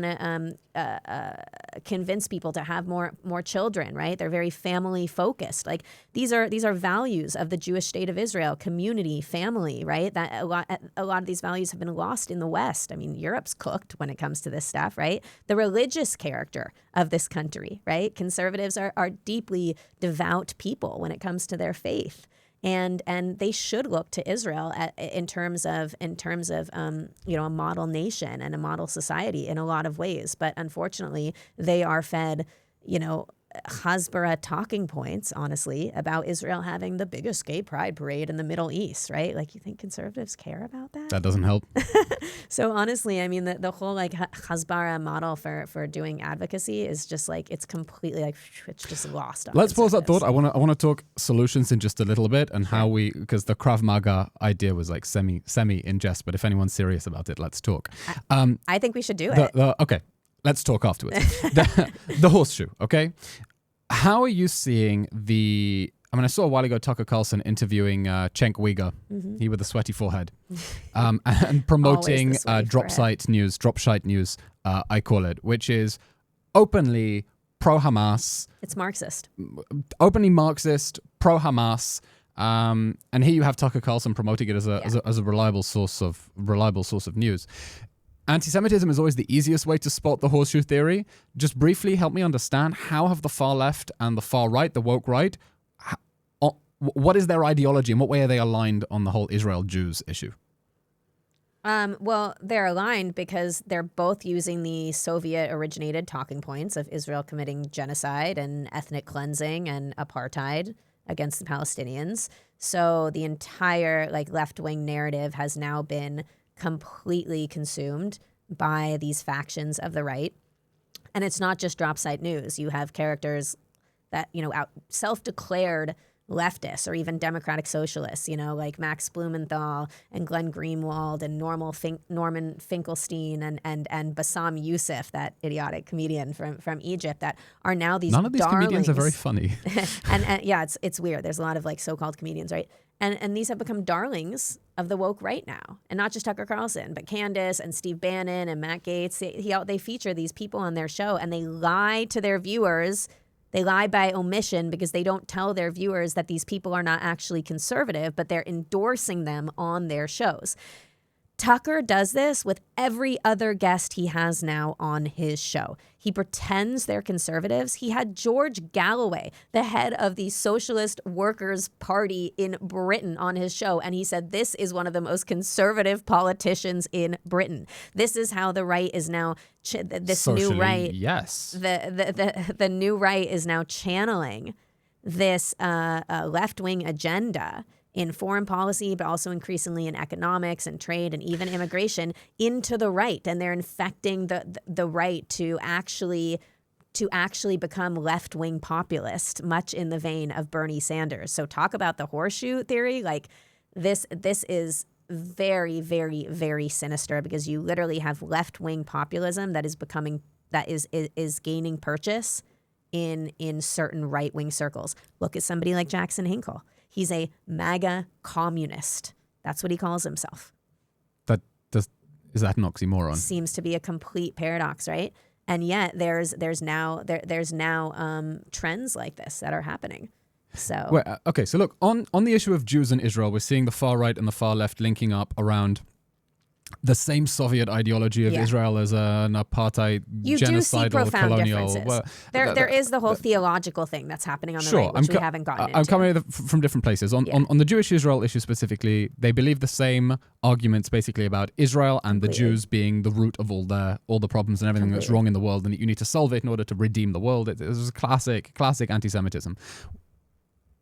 A: to convince people to have more children, right? They're very family focused. Like these are values of the Jewish state of Israel: community, family, right? That a lot of these values have been lost in the West. I mean, Europe's cooked when it comes to this stuff, right? The religious character of this country, right? Conservatives are deeply devout people when it comes to their faith. And they should look to Israel in terms of a model nation and a model society in a lot of ways. But unfortunately, they are fed Hasbara talking points, honestly, about Israel having the biggest gay pride parade in the Middle East, right? Like, you think conservatives care about that?
E: That doesn't help.
A: So honestly, I mean, the whole like Hasbara model for doing advocacy is just like, it's completely like, it's just lost on
E: Let's pause that thought.
A: conservatives.
E: I want to talk solutions in just a little bit and how because the Krav Maga idea was like semi in jest, but if anyone's serious about it, let's talk.
A: I think we should do it.
E: Okay, let's talk afterwards. the horseshoe, okay? How are you seeing I saw a while ago Tucker Carlson interviewing Cenk Uygur, he with the sweaty forehead, and promoting dropshite news, I call it, which is openly pro-Hamas.
A: It's Marxist.
E: Openly Marxist, pro-Hamas. And here you have Tucker Carlson promoting it as a reliable source of news. Anti-Semitism is always the easiest way to spot the horseshoe theory. Just briefly help me understand, how have the far left and the far right, the woke right, what is their ideology and what way are they aligned on the whole Israel-Jews issue?
A: Well, they're aligned because they're both using the Soviet-originated talking points of Israel committing genocide and ethnic cleansing and apartheid against the Palestinians. So the entire like left-wing narrative has now been completely consumed by these factions of the right. And it's not just dropsite news. You have characters that, self-declared leftists or even democratic socialists, like Max Blumenthal and Glenn Greenwald and Norman Finkelstein and Bassam Youssef, that idiotic comedian from Egypt, that are now these
E: None of these
A: darlings.
E: comedians are very funny.
A: and yeah, it's weird. There's a lot of like so-called comedians, right? And these have become darlings of the woke right now. And not just Tucker Carlson, but Candace and Steve Bannon and Matt Gaetz. They feature these people on their show and they lie to their viewers. They lie by omission because they don't tell their viewers that these people are not actually conservative, but they're endorsing them on their shows. Tucker does this with every other guest he has now on his show. He pretends they're conservatives. He had George Galloway, the head of the Socialist Workers' Party in Britain, on his show, and he said this is one of the most conservative politicians in Britain. This is how the right is now,
E: Socially,
A: new right,
E: yes.
A: The new right is now channeling this left-wing agenda in foreign policy, but also increasingly in economics and trade and even immigration into the right. And they're infecting the right to actually become left-wing populist, much in the vein of Bernie Sanders. So talk about the horseshoe theory. Like this is very, very, very sinister because you literally have left-wing populism that is gaining purchase in certain right-wing circles. Look at somebody like Jackson Hinkle. He's a MAGA communist. That's what he calls himself.
E: Is that an oxymoron?
A: Seems to be a complete paradox, right? And yet there's now trends like this that are happening. So
E: okay, so look, on the issue of Jews in Israel, we're seeing the far right and the far left linking up around the same Soviet ideology of Israel as an apartheid,
A: you
E: genocidal,
A: do see profound
E: colonial.
A: differences. There is the whole theological thing that's happening on the right, which we haven't gotten into.
E: I'm coming from different places. On the Jewish Israel issue specifically, they believe the same arguments basically about Israel and the Jews being the root of all the problems and everything that's wrong in the world, and that you need to solve it in order to redeem the world. It was classic anti-Semitism.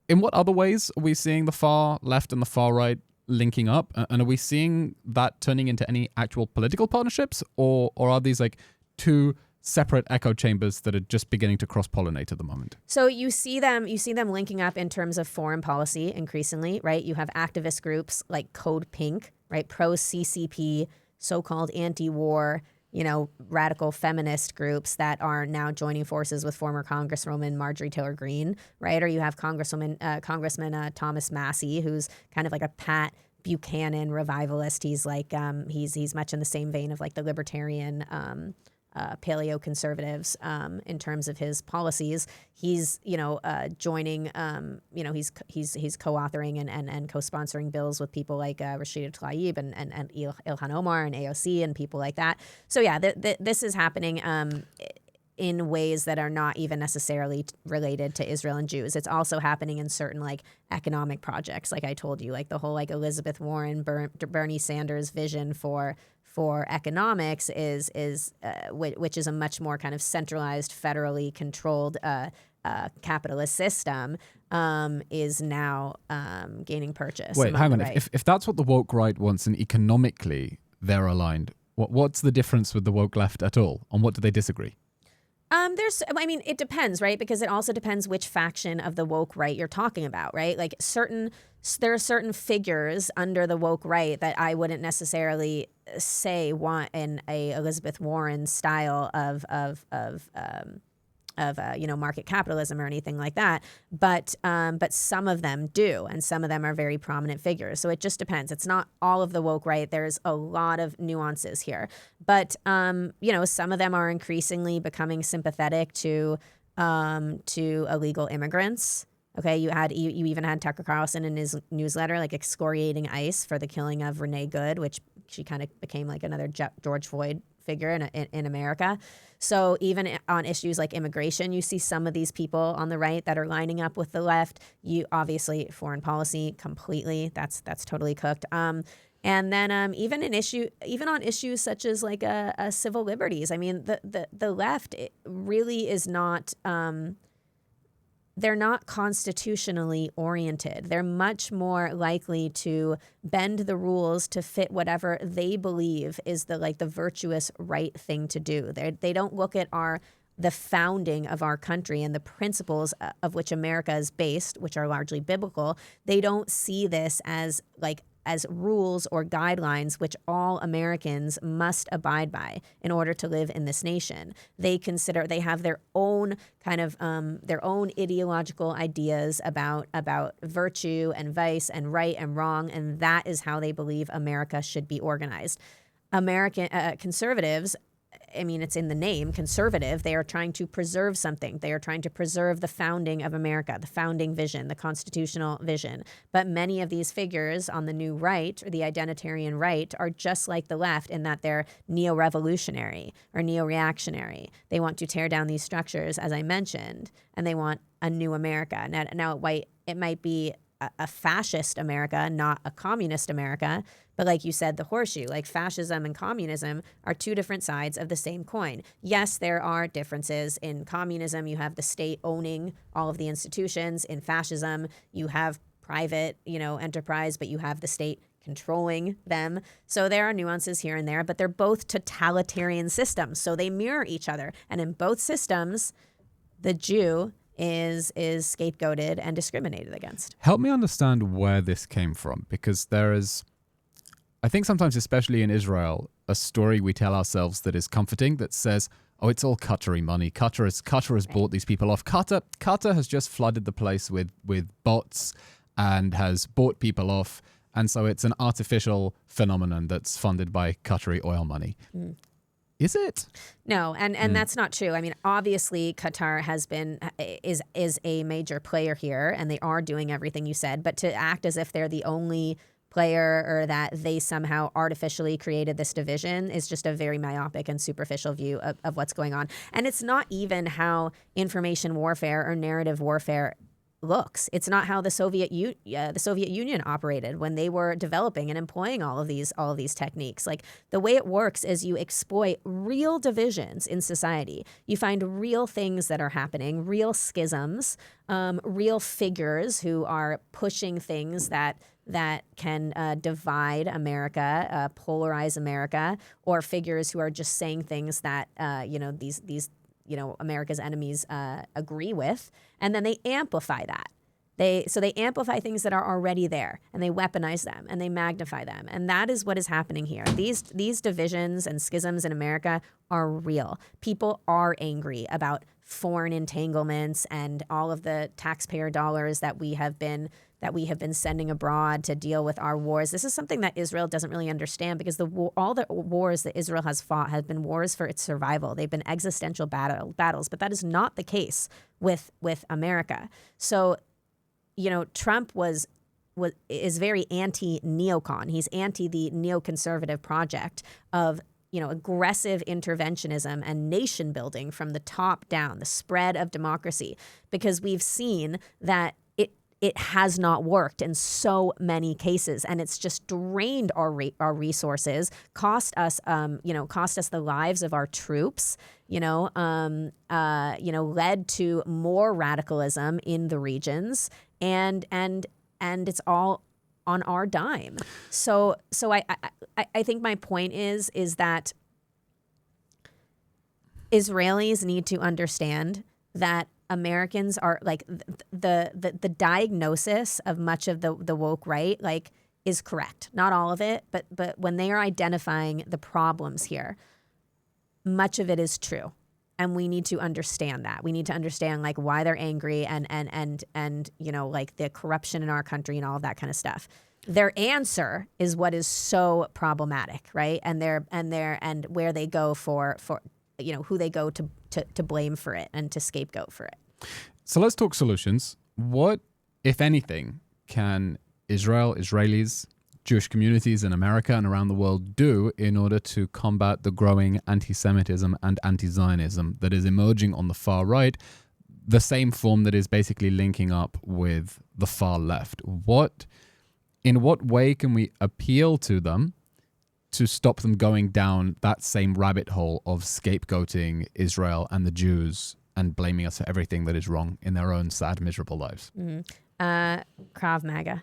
E: In what other ways are we seeing the far left and the far right linking up, and are we seeing that turning into any actual political partnerships, or are these like two separate echo chambers that are just beginning to cross-pollinate at the moment?
A: So you see them linking up in terms of foreign policy increasingly, right? You have activist groups like Code Pink, right? Pro-CCP, so-called anti-war, radical feminist groups that are now joining forces with former Congresswoman Marjorie Taylor Greene, right? Or you have Congressman Thomas Massey, who's kind of like a Pat Buchanan revivalist. He's like he's much in the same vein of like the libertarian paleo conservatives in terms of his policies. He's joining he's co-authoring and co-sponsoring bills with people like Rashida Tlaib and Ilhan Omar and AOC and people like that. So yeah, this is happening in ways that are not even necessarily related to Israel and Jews. It's also happening in certain like economic projects, like I told you, like the whole like Elizabeth Warren, Bernie Sanders vision for for economics which is a much more kind of centralized, federally controlled capitalist system, is now gaining purchase.
E: Wait, hang on.
A: Right.
E: If that's what the woke right wants and economically they're aligned, what's the difference with the woke left at all? On what do they disagree?
A: It depends, right? Because it also depends which faction of the woke right you're talking about, right? Like there are certain figures under the woke right that I wouldn't necessarily say want in a Elizabeth Warren style of market capitalism or anything like that, but some of them do, and some of them are very prominent figures. So it just depends. It's not all of the woke right. There's a lot of nuances here, but some of them are increasingly becoming sympathetic to illegal immigrants. Okay, you even had Tucker Carlson in his newsletter like excoriating ICE for the killing of Renee Good, which she kind of became like another George Floyd figure in America. So even on issues like immigration, you see some of these people on the right that are lining up with the left. You obviously foreign policy completely. That's totally cooked. And then even on issues such as like civil liberties. I mean, the left really is not. They're not constitutionally oriented. They're much more likely to bend the rules to fit whatever they believe is the virtuous right thing to do. They don't look at the founding of our country and the principles of which America is based, which are largely biblical. They don't see this as rules or guidelines which all Americans must abide by in order to live in this nation. They have their own kind of their own ideological ideas about virtue and vice and right and wrong, and that is how they believe America should be organized. American conservatives, I mean, it's in the name, conservative. They are trying to preserve something. They are trying to preserve the founding of America, the founding vision, the constitutional vision. But many of these figures on the new right, or the identitarian right, are just like the left in that they're neo-revolutionary or neo-reactionary. They want to tear down these structures, as I mentioned, and they want a new America. Now it might be a fascist America, not a communist America. But like you said, the horseshoe, like fascism and communism are two different sides of the same coin. Yes, there are differences. In communism, you have the state owning all of the institutions. In fascism, you have private, enterprise, but you have the state controlling them. So there are nuances here and there, but they're both totalitarian systems. So they mirror each other. And in both systems, the Jew is scapegoated and discriminated against.
E: Help me understand where this came from, because there is, I think sometimes, especially in Israel, a story we tell ourselves that is comforting that says, oh, it's all Qatari money. Qatar has bought these people off. Qatar has just flooded the place with bots and has bought people off. And so it's an artificial phenomenon that's funded by Qatari oil money. Mm. Is it?
A: No, and that's not true. I mean, obviously, Qatar is a major player here, and they are doing everything you said. But to act as if they're the only player or that they somehow artificially created this division is just a very myopic and superficial view of what's going on. And it's not even how information warfare or narrative warfare looks. It's not how the Soviet Union operated when they were developing and employing all of these techniques. Like, the way it works is you exploit real divisions in society. You find real things that are happening, real schisms, real figures who are pushing things that can divide America, polarize America, or figures who are just saying things that these America's enemies agree with, and then they amplify that. They amplify things that are already there, and they weaponize them, and they magnify them, and that is what is happening here. These divisions and schisms in America are real. People are angry about foreign entanglements and all of the taxpayer dollars that we have been sending abroad to deal with our wars. This is something that Israel doesn't really understand, because all the wars that Israel has fought have been wars for its survival. They've been existential battles, but that is not the case with America. So, Trump is very anti-neocon. He's anti the neoconservative project of aggressive interventionism and nation building from the top down, the spread of democracy, because we've seen that it has not worked in so many cases, and it's just drained our resources, cost us the lives of our troops, led to more radicalism in the regions, and it's all on our dime. So I think my point is that Israelis need to understand that Americans are like the diagnosis of much of the woke right like is correct. Not all of it, but when they are identifying the problems here, much of it is true. And we need to understand that. We need to understand like why they're angry and like the corruption in our country and all of that kind of stuff. Their answer is what is so problematic, right? And where they go for who they go to blame for it and to scapegoat for it.
E: So let's talk solutions. What, if anything, can Israelis, Jewish communities in America and around the world do in order to combat the growing anti-Semitism and anti-Zionism that is emerging on the far right, the same form that is basically linking up with the far left? In what way can we appeal to them to stop them going down that same rabbit hole of scapegoating Israel and the Jews and blaming us for everything that is wrong in their own sad, miserable lives?
A: Krav Maga.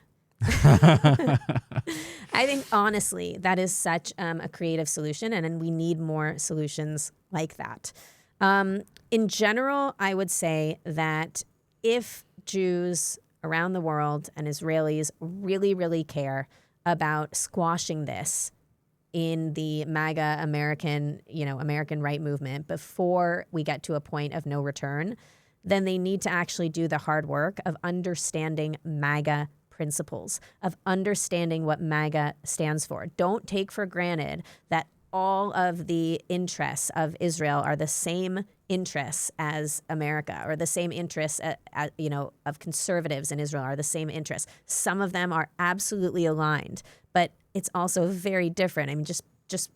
A: I think, honestly, that is such a creative solution, and we need more solutions like that. In general, I would say that if Jews around the world and Israelis really, really care about squashing this in the MAGA American right movement before we get to a point of no return, then they need to actually do the hard work of understanding MAGA principles, of understanding what MAGA stands for. Don't take for granted that all of the interests of Israel are the same interests as America, or the same interests of conservatives in Israel are the same interests. Some of them are absolutely aligned, but it's also very different. I mean, just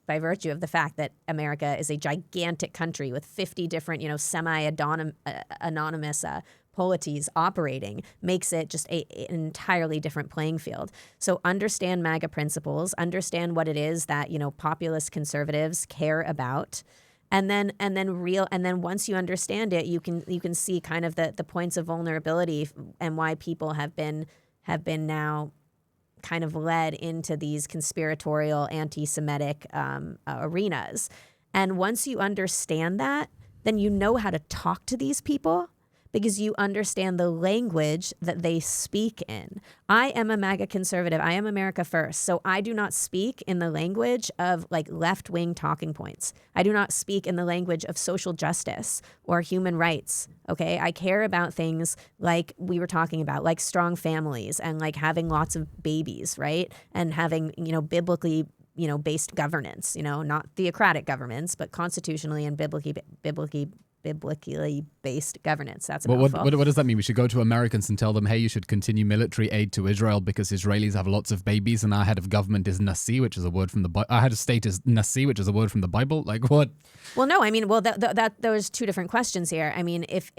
A: by virtue of the fact that America is a gigantic country with 50 different, semi-anonymous polities operating makes it just an entirely different playing field. So understand MAGA principles, understand what it is that, populist conservatives care about. And then once you understand it, you can see kind of the points of vulnerability and why people have been now kind of led into these conspiratorial anti-Semitic arenas. And once you understand that, then you know how to talk to these people, because you understand the language that they speak in. I am a MAGA conservative. I am America first. So I do not speak in the language of like left-wing talking points. I do not speak in the language of social justice or human rights. Okay, I care about things like we were talking about, like strong families and like having lots of babies, right? And having, biblically, based governance, not theocratic governments, but constitutionally and biblically based governance. That's a mouthful.
E: What does that mean? We should go to Americans and tell them, hey, you should continue military aid to Israel because Israelis have lots of babies and our head of government is Nasi, which is a word from the Bible. Our head of state is Nasi, which is a word from the Bible. Like what?
A: Well, no, I mean, there's two different questions here. I mean, if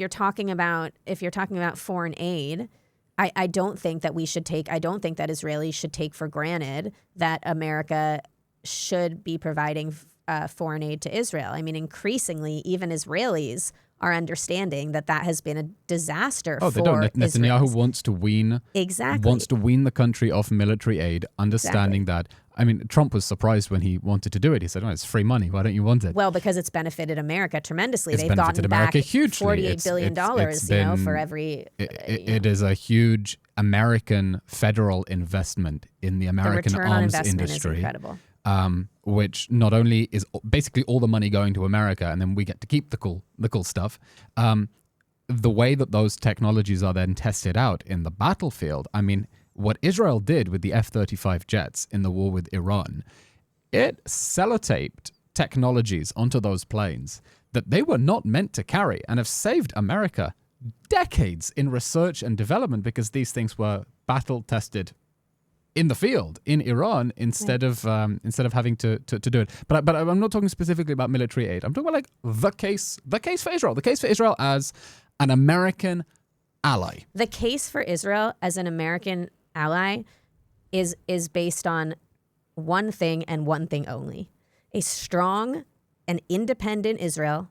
A: you're talking about foreign aid, I don't think that Israelis should take for granted that America should be providing foreign aid to Israel. I mean, increasingly, even Israelis are understanding that has been a disaster for Israel.
E: Netanyahu wants to wean the country off military aid, understanding that. I mean, Trump was surprised when he wanted to do it. He said, it's free money. Why don't you want it?
A: Well, because it's benefited America tremendously.
E: They've gotten back
A: $48 billion for every...
E: It is a huge American federal investment in the American arms industry.
A: Is incredible.
E: Which not only is basically all the money going to America and then we get to keep the cool stuff. The way that those technologies are then tested out in the battlefield, I mean, what Israel did with the F-35 jets in the war with Iran, it sellotaped technologies onto those planes that they were not meant to carry and have saved America decades in research and development because these things were battle tested in the field in Iran instead of having to do it. But I'm not talking specifically about military aid. I'm talking about like the case for Israel as an American ally.
A: The case for Israel as an American ally is based on one thing and one thing only: a strong and independent Israel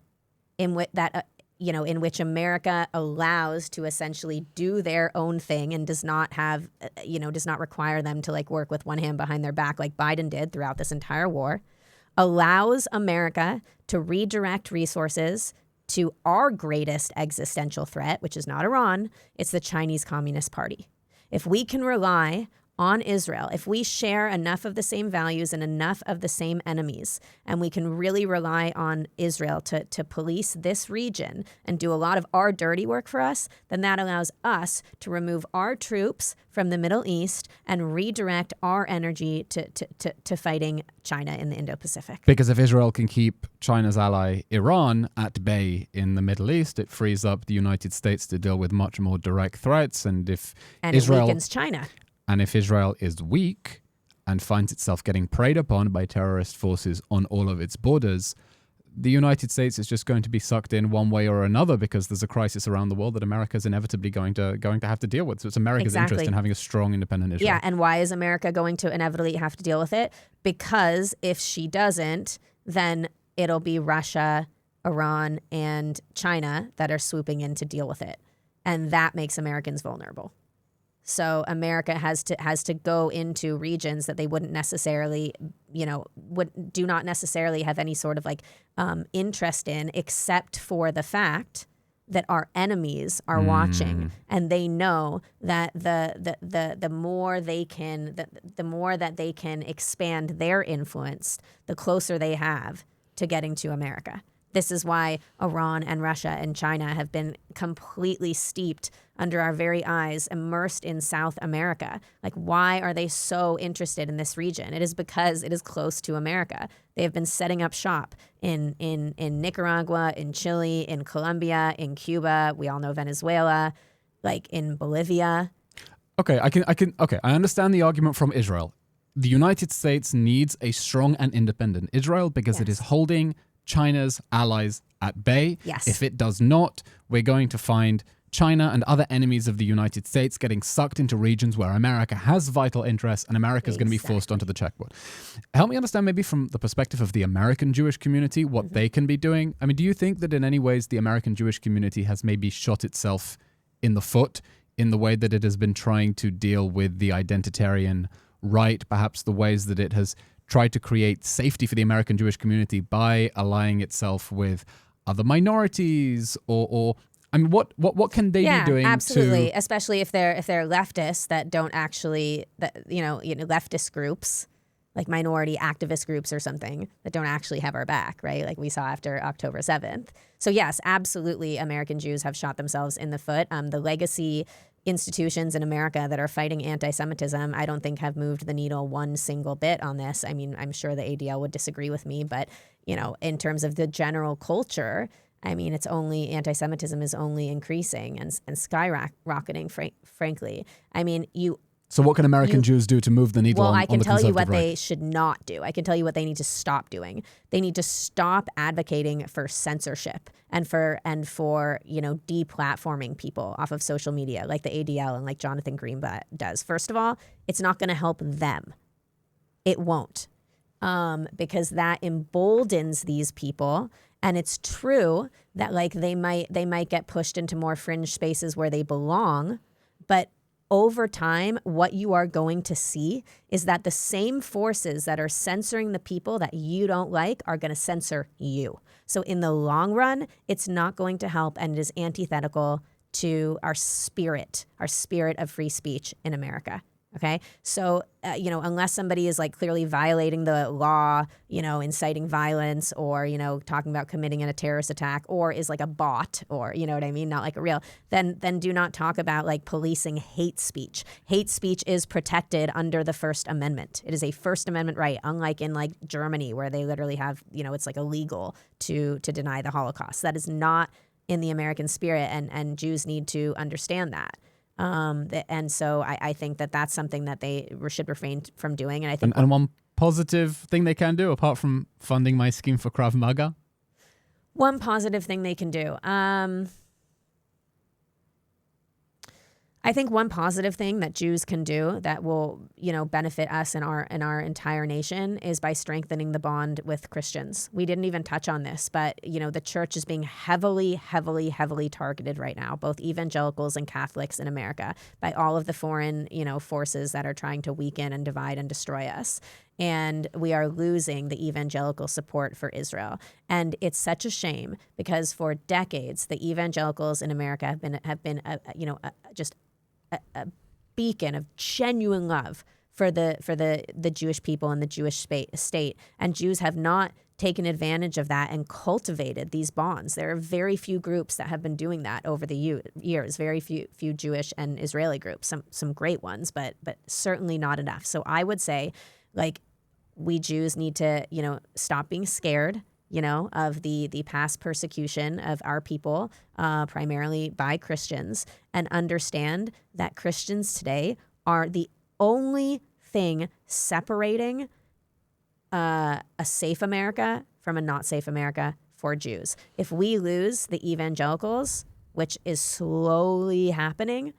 A: in which America allows to essentially do their own thing and does not require them to like work with one hand behind their back like Biden did throughout this entire war, allows America to redirect resources to our greatest existential threat, which is not Iran, it's the Chinese Communist Party. If we can rely on Israel, if we share enough of the same values and enough of the same enemies, and we can really rely on Israel to police this region and do a lot of our dirty work for us, then that allows us to remove our troops from the Middle East and redirect our energy to fighting China in the Indo-Pacific.
E: Because if Israel can keep China's ally Iran at bay in the Middle East, it frees up the United States to deal with much more direct threats. And
A: it weakens China.
E: And if Israel is weak and finds itself getting preyed upon by terrorist forces on all of its borders, the United States is just going to be sucked in one way or another because there's a crisis around the world that America is inevitably going to have to deal with. So it's America's interest in having a strong, independent Israel.
A: Yeah, and why is America going to inevitably have to deal with it? Because if she doesn't, then it'll be Russia, Iran, and China that are swooping in to deal with it. And that makes Americans vulnerable. So America has to go into regions that they wouldn't necessarily, do not necessarily have any sort of like interest in, except for the fact that our enemies are watching, and they know that the more that they can expand their influence, the closer they have to getting to America. This is why Iran and Russia and China have been completely steeped under our very eyes, immersed in South America. Like, why are they so interested in this region? It is because it is close to America. They have been setting up shop in Nicaragua, in Chile, in Colombia, in Cuba. We all know Venezuela, like in Bolivia.
E: Okay, I understand the argument from Israel. The United States needs a strong and independent Israel because it is holding China's allies at bay.
A: Yes.
E: If it does not, we're going to find China and other enemies of the United States getting sucked into regions where America has vital interests and America is going to be forced onto the checkboard. Help me understand maybe from the perspective of the American Jewish community what they can be doing. I mean, do you think that in any ways the American Jewish community has maybe shot itself in the foot in the way that it has been trying to deal with the identitarian right, perhaps the ways that it has tried to create safety for the American Jewish community by allying itself with other minorities or I mean, what can they be doing?
A: Absolutely, especially if they're leftists that don't actually leftist groups like minority activist groups or something that don't actually have our back, right? Like we saw after October 7th. So yes, absolutely, American Jews have shot themselves in the foot. The legacy institutions in America that are fighting anti-Semitism, I don't think have moved the needle one single bit on this. I mean, I'm sure the ADL would disagree with me, but in terms of the general culture, I mean, anti-Semitism is only increasing and skyrocketing, frankly. I mean,
E: So what can American Jews do to move the needle on the conservative right?
A: Well, I can tell you what they should not do. I can tell you what they need to stop doing. They need to stop advocating for censorship and for deplatforming people off of social media like the ADL and like Jonathan Greenblatt does. First of all, it's not going to help them. It won't. Because that emboldens these people. And it's true that like they might get pushed into more fringe spaces where they belong, but over time, what you are going to see is that the same forces that are censoring the people that you don't like are going to censor you. So in the long run, it's not going to help, and it is antithetical to our spirit of free speech in America. Okay, so, unless somebody is like clearly violating the law, inciting violence or, talking about committing a terrorist attack or is like a bot or, you know what I mean, not like a real, then do not talk about like policing hate speech. Hate speech is protected under the First Amendment. It is a First Amendment right, unlike in like Germany where they literally have, it's like illegal to deny the Holocaust. That is not in the American spirit, and Jews need to understand that. And so I think that that's something that they should refrain from doing. And I think
E: and one positive thing they can do, apart from funding my scheme for Krav Maga?
A: One positive thing they can do. I think one positive thing that Jews can do that will, benefit us and our entire nation is by strengthening the bond with Christians. We didn't even touch on this, but the church is being heavily, heavily, heavily targeted right now, both evangelicals and Catholics in America, by all of the foreign, forces that are trying to weaken and divide and destroy us. And we are losing the evangelical support for Israel. And it's such a shame because for decades, the evangelicals in America have been a beacon of genuine love for the Jewish people and the Jewish state. And Jews have not taken advantage of that and cultivated these bonds. There are very few groups that have been doing that over the years, very few Jewish and Israeli groups, some great ones, but certainly not enough. So I would say, we Jews need to, stop being scared, of the past persecution of our people, primarily by Christians, and understand that Christians today are the only thing separating a safe America from a not safe America for Jews. If we lose the evangelicals, which is slowly happening,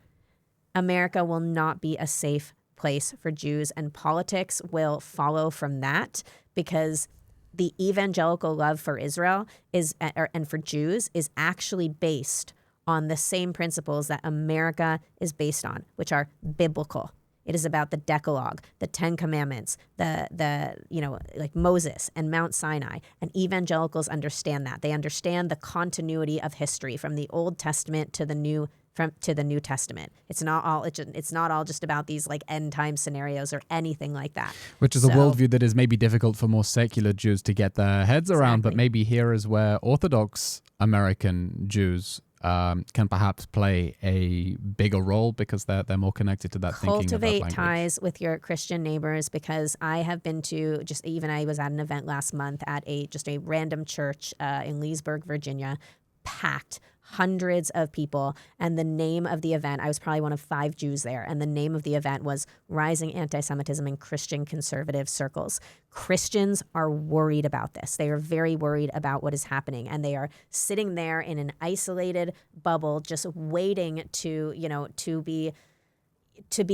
A: America will not be a safe place for Jews, and politics will follow from that, because the evangelical love for Israel and for Jews is actually based on the same principles that America is based on, which are biblical. It is about the Decalogue, the Ten Commandments, like Moses and Mount Sinai. And evangelicals understand that. They understand the continuity of history from the Old Testament to the New Testament. It's not all just about these end time scenarios or anything like that.
E: Which is a worldview that is maybe difficult for more secular Jews to get their heads around, but maybe here is where Orthodox American Jews can perhaps play a bigger role because they're more connected to that thinking of that language.
A: Cultivate ties with your Christian neighbors, because I have been to I was at an event last month at a random church in Leesburg, Virginia, packed, hundreds of people, and the name of the event, I was probably one of 5 Jews there, and the name of the event was Rising Antisemitism in Christian Conservative Circles. Christians are worried about this. They are very worried about what is happening, and they are sitting there in an isolated bubble, just waiting to be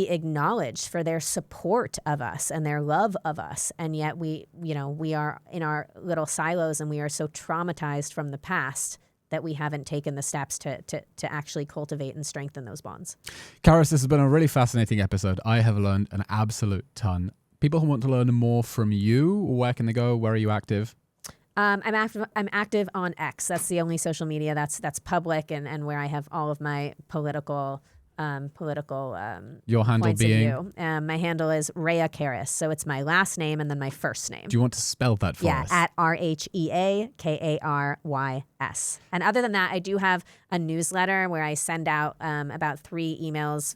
A: acknowledged for their support of us and their love of us. And yet we are in our little silos, and we are so traumatized from the past that we haven't taken the steps to actually cultivate and strengthen those bonds.
E: Karys, this has been a really fascinating episode. I have learned an absolute ton. People who want to learn more from you, where can they go? Where are you active?
A: I'm active on X. That's the only social media that's public and where I have all of my political
E: your handle
A: points
E: being
A: of view. My handle is Rhea Karys, so it's my last name and then my first name.
E: Do you want to spell that for us?
A: Yeah, at RHEAKARYS. And other than that, I do have a newsletter where I send out about 3 emails,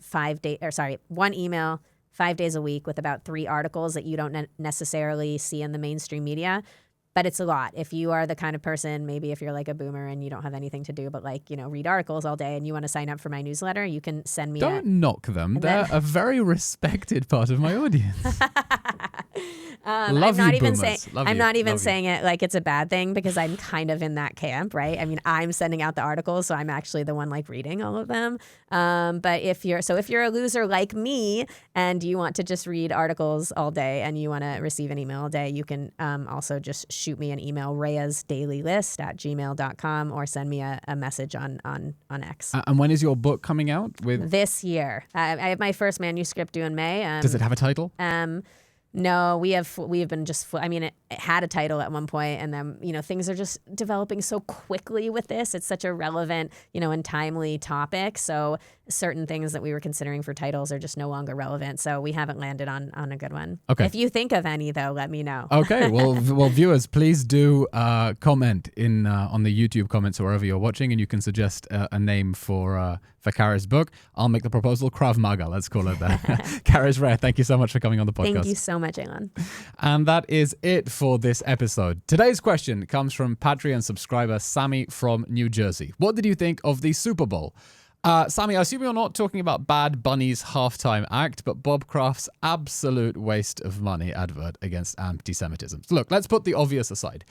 A: 1 email 5 days a week with about 3 articles that you don't necessarily see in the mainstream media. But it's a lot. If you are the kind of person, maybe if you're like a boomer and you don't have anything to do but read articles all day and you want to sign up for my newsletter, you can send me
E: Don't knock them. They're a very respected part of my audience.
A: I'm not even saying it like it's a bad thing, because I'm kind of in that camp, right? I mean, I'm sending out the articles, so I'm actually the one reading all of them. But if you're a loser like me and you want to just read articles all day and you want to receive an email all day, you can also just shoot me an email, reyasdailylist@gmail.com, or send me a message on X.
E: And when is your book coming out?
A: This year. I have my first manuscript due in May.
E: Does it have a title?
A: No, we have been it had a title at one point, and then, things are just developing so quickly with this. It's such a relevant, and timely topic. So certain things that we were considering for titles are just no longer relevant. So we haven't landed on a good one. Okay. If you think of any, though, let me know.
E: Okay. Well, viewers, please do comment on the YouTube comments or wherever you're watching, and you can suggest a name for Karys' book. I'll make the proposal. Krav Maga, let's call it that. Karys Rhea, thank you so much for coming on the podcast.
A: Thank you so much, Eylon. And
E: that is it for this episode. Today's question comes from Patreon subscriber Sammy from New Jersey. What did you think of the Super Bowl? Sammy, I assume you're not talking about Bad Bunny's halftime act, but Bob Kraft's absolute waste of money advert against anti-Semitism. Look, let's put the obvious aside.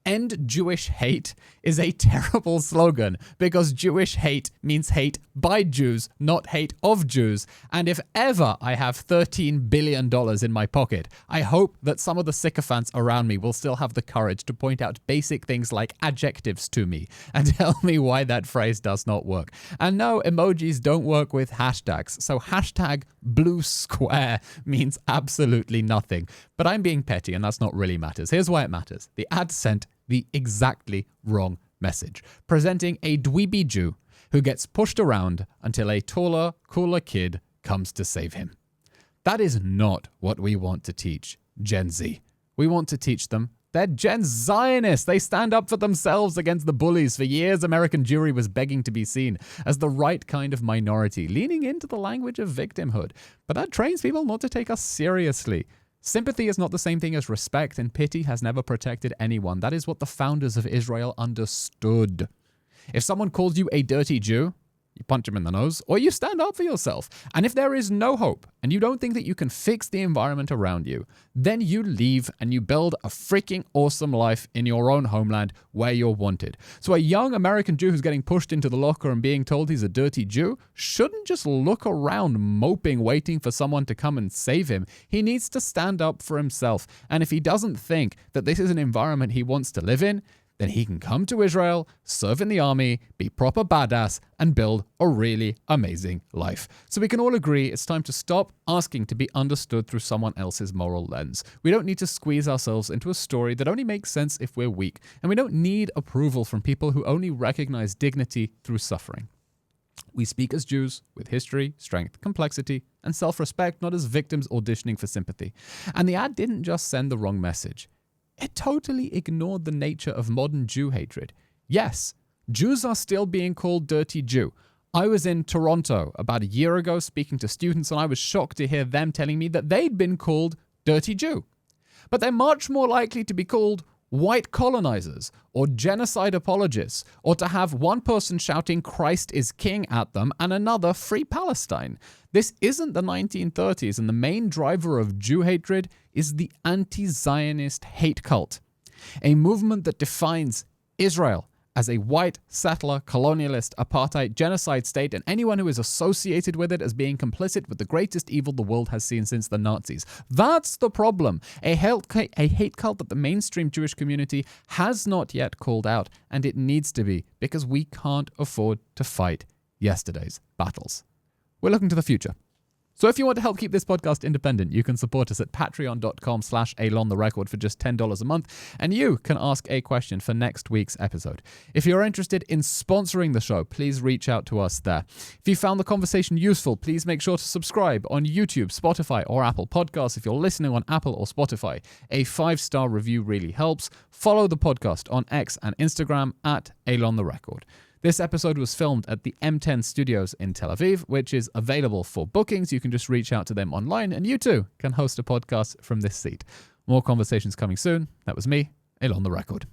E: End Jewish hate is a terrible slogan because Jewish hate means hate by Jews, not hate of Jews. And if ever I have $13 billion in my pocket, I hope that some of the sycophants around me will still have the courage to point out basic things like adjectives to me and tell me why that phrase does not work. And no, emojis don't work with hashtags, so hashtag blue square means absolutely nothing. But I'm being petty and that's not really matters. Here's why it matters. The ad sent the exactly wrong message, presenting a dweeby Jew who gets pushed around until a taller, cooler kid comes to save him. That is not what we want to teach Gen Z. We want to teach them they're Gen Zionists. They stand up for themselves against the bullies. For years, American Jewry was begging to be seen as the right kind of minority, leaning into the language of victimhood. But that trains people not to take us seriously. Sympathy is not the same thing as respect, and pity has never protected anyone. That is what the founders of Israel understood. If someone calls you a dirty Jew, you punch him in the nose, or you stand up for yourself. And if there is no hope, and you don't think that you can fix the environment around you, then you leave and you build a freaking awesome life in your own homeland where you're wanted. So a young American Jew who's getting pushed into the locker and being told he's a dirty Jew shouldn't just look around moping, waiting for someone to come and save him. He needs to stand up for himself. And if he doesn't think that this is an environment he wants to live in, then he can come to Israel, serve in the army, be proper badass, and build a really amazing life. So we can all agree it's time to stop asking to be understood through someone else's moral lens. We don't need to squeeze ourselves into a story that only makes sense if we're weak, and we don't need approval from people who only recognize dignity through suffering. We speak as Jews with history, strength, complexity, and self-respect, not as victims auditioning for sympathy. And the ad didn't just send the wrong message. It totally ignored the nature of modern Jew hatred. Yes, Jews are still being called dirty Jew. I was in Toronto about a year ago speaking to students, and I was shocked to hear them telling me that they'd been called dirty Jew. But they're much more likely to be called white colonizers or genocide apologists, or to have one person shouting Christ is king at them and another free Palestine. This isn't the 1930s, and the main driver of Jew hatred is the anti-Zionist hate cult, a movement that defines Israel as a white, settler, colonialist, apartheid, genocide state, and anyone who is associated with it as being complicit with the greatest evil the world has seen since the Nazis. That's the problem. A hate cult that the mainstream Jewish community has not yet called out, and it needs to be, because we can't afford to fight yesterday's battles. We're looking to the future. So if you want to help keep this podcast independent, you can support us at patreon.com/EylON the Record for just $10 a month, and you can ask a question for next week's episode. If you're interested in sponsoring the show, please reach out to us there. If you found the conversation useful, please make sure to subscribe on YouTube, Spotify, or Apple Podcasts. If you're listening on Apple or Spotify, a 5-star review really helps. Follow the podcast on X and Instagram at EylON the Record. This episode was filmed at the M10 Studios in Tel Aviv, which is available for bookings. You can just reach out to them online, and you too can host a podcast from this seat. More conversations coming soon. That was me, EylON the Record.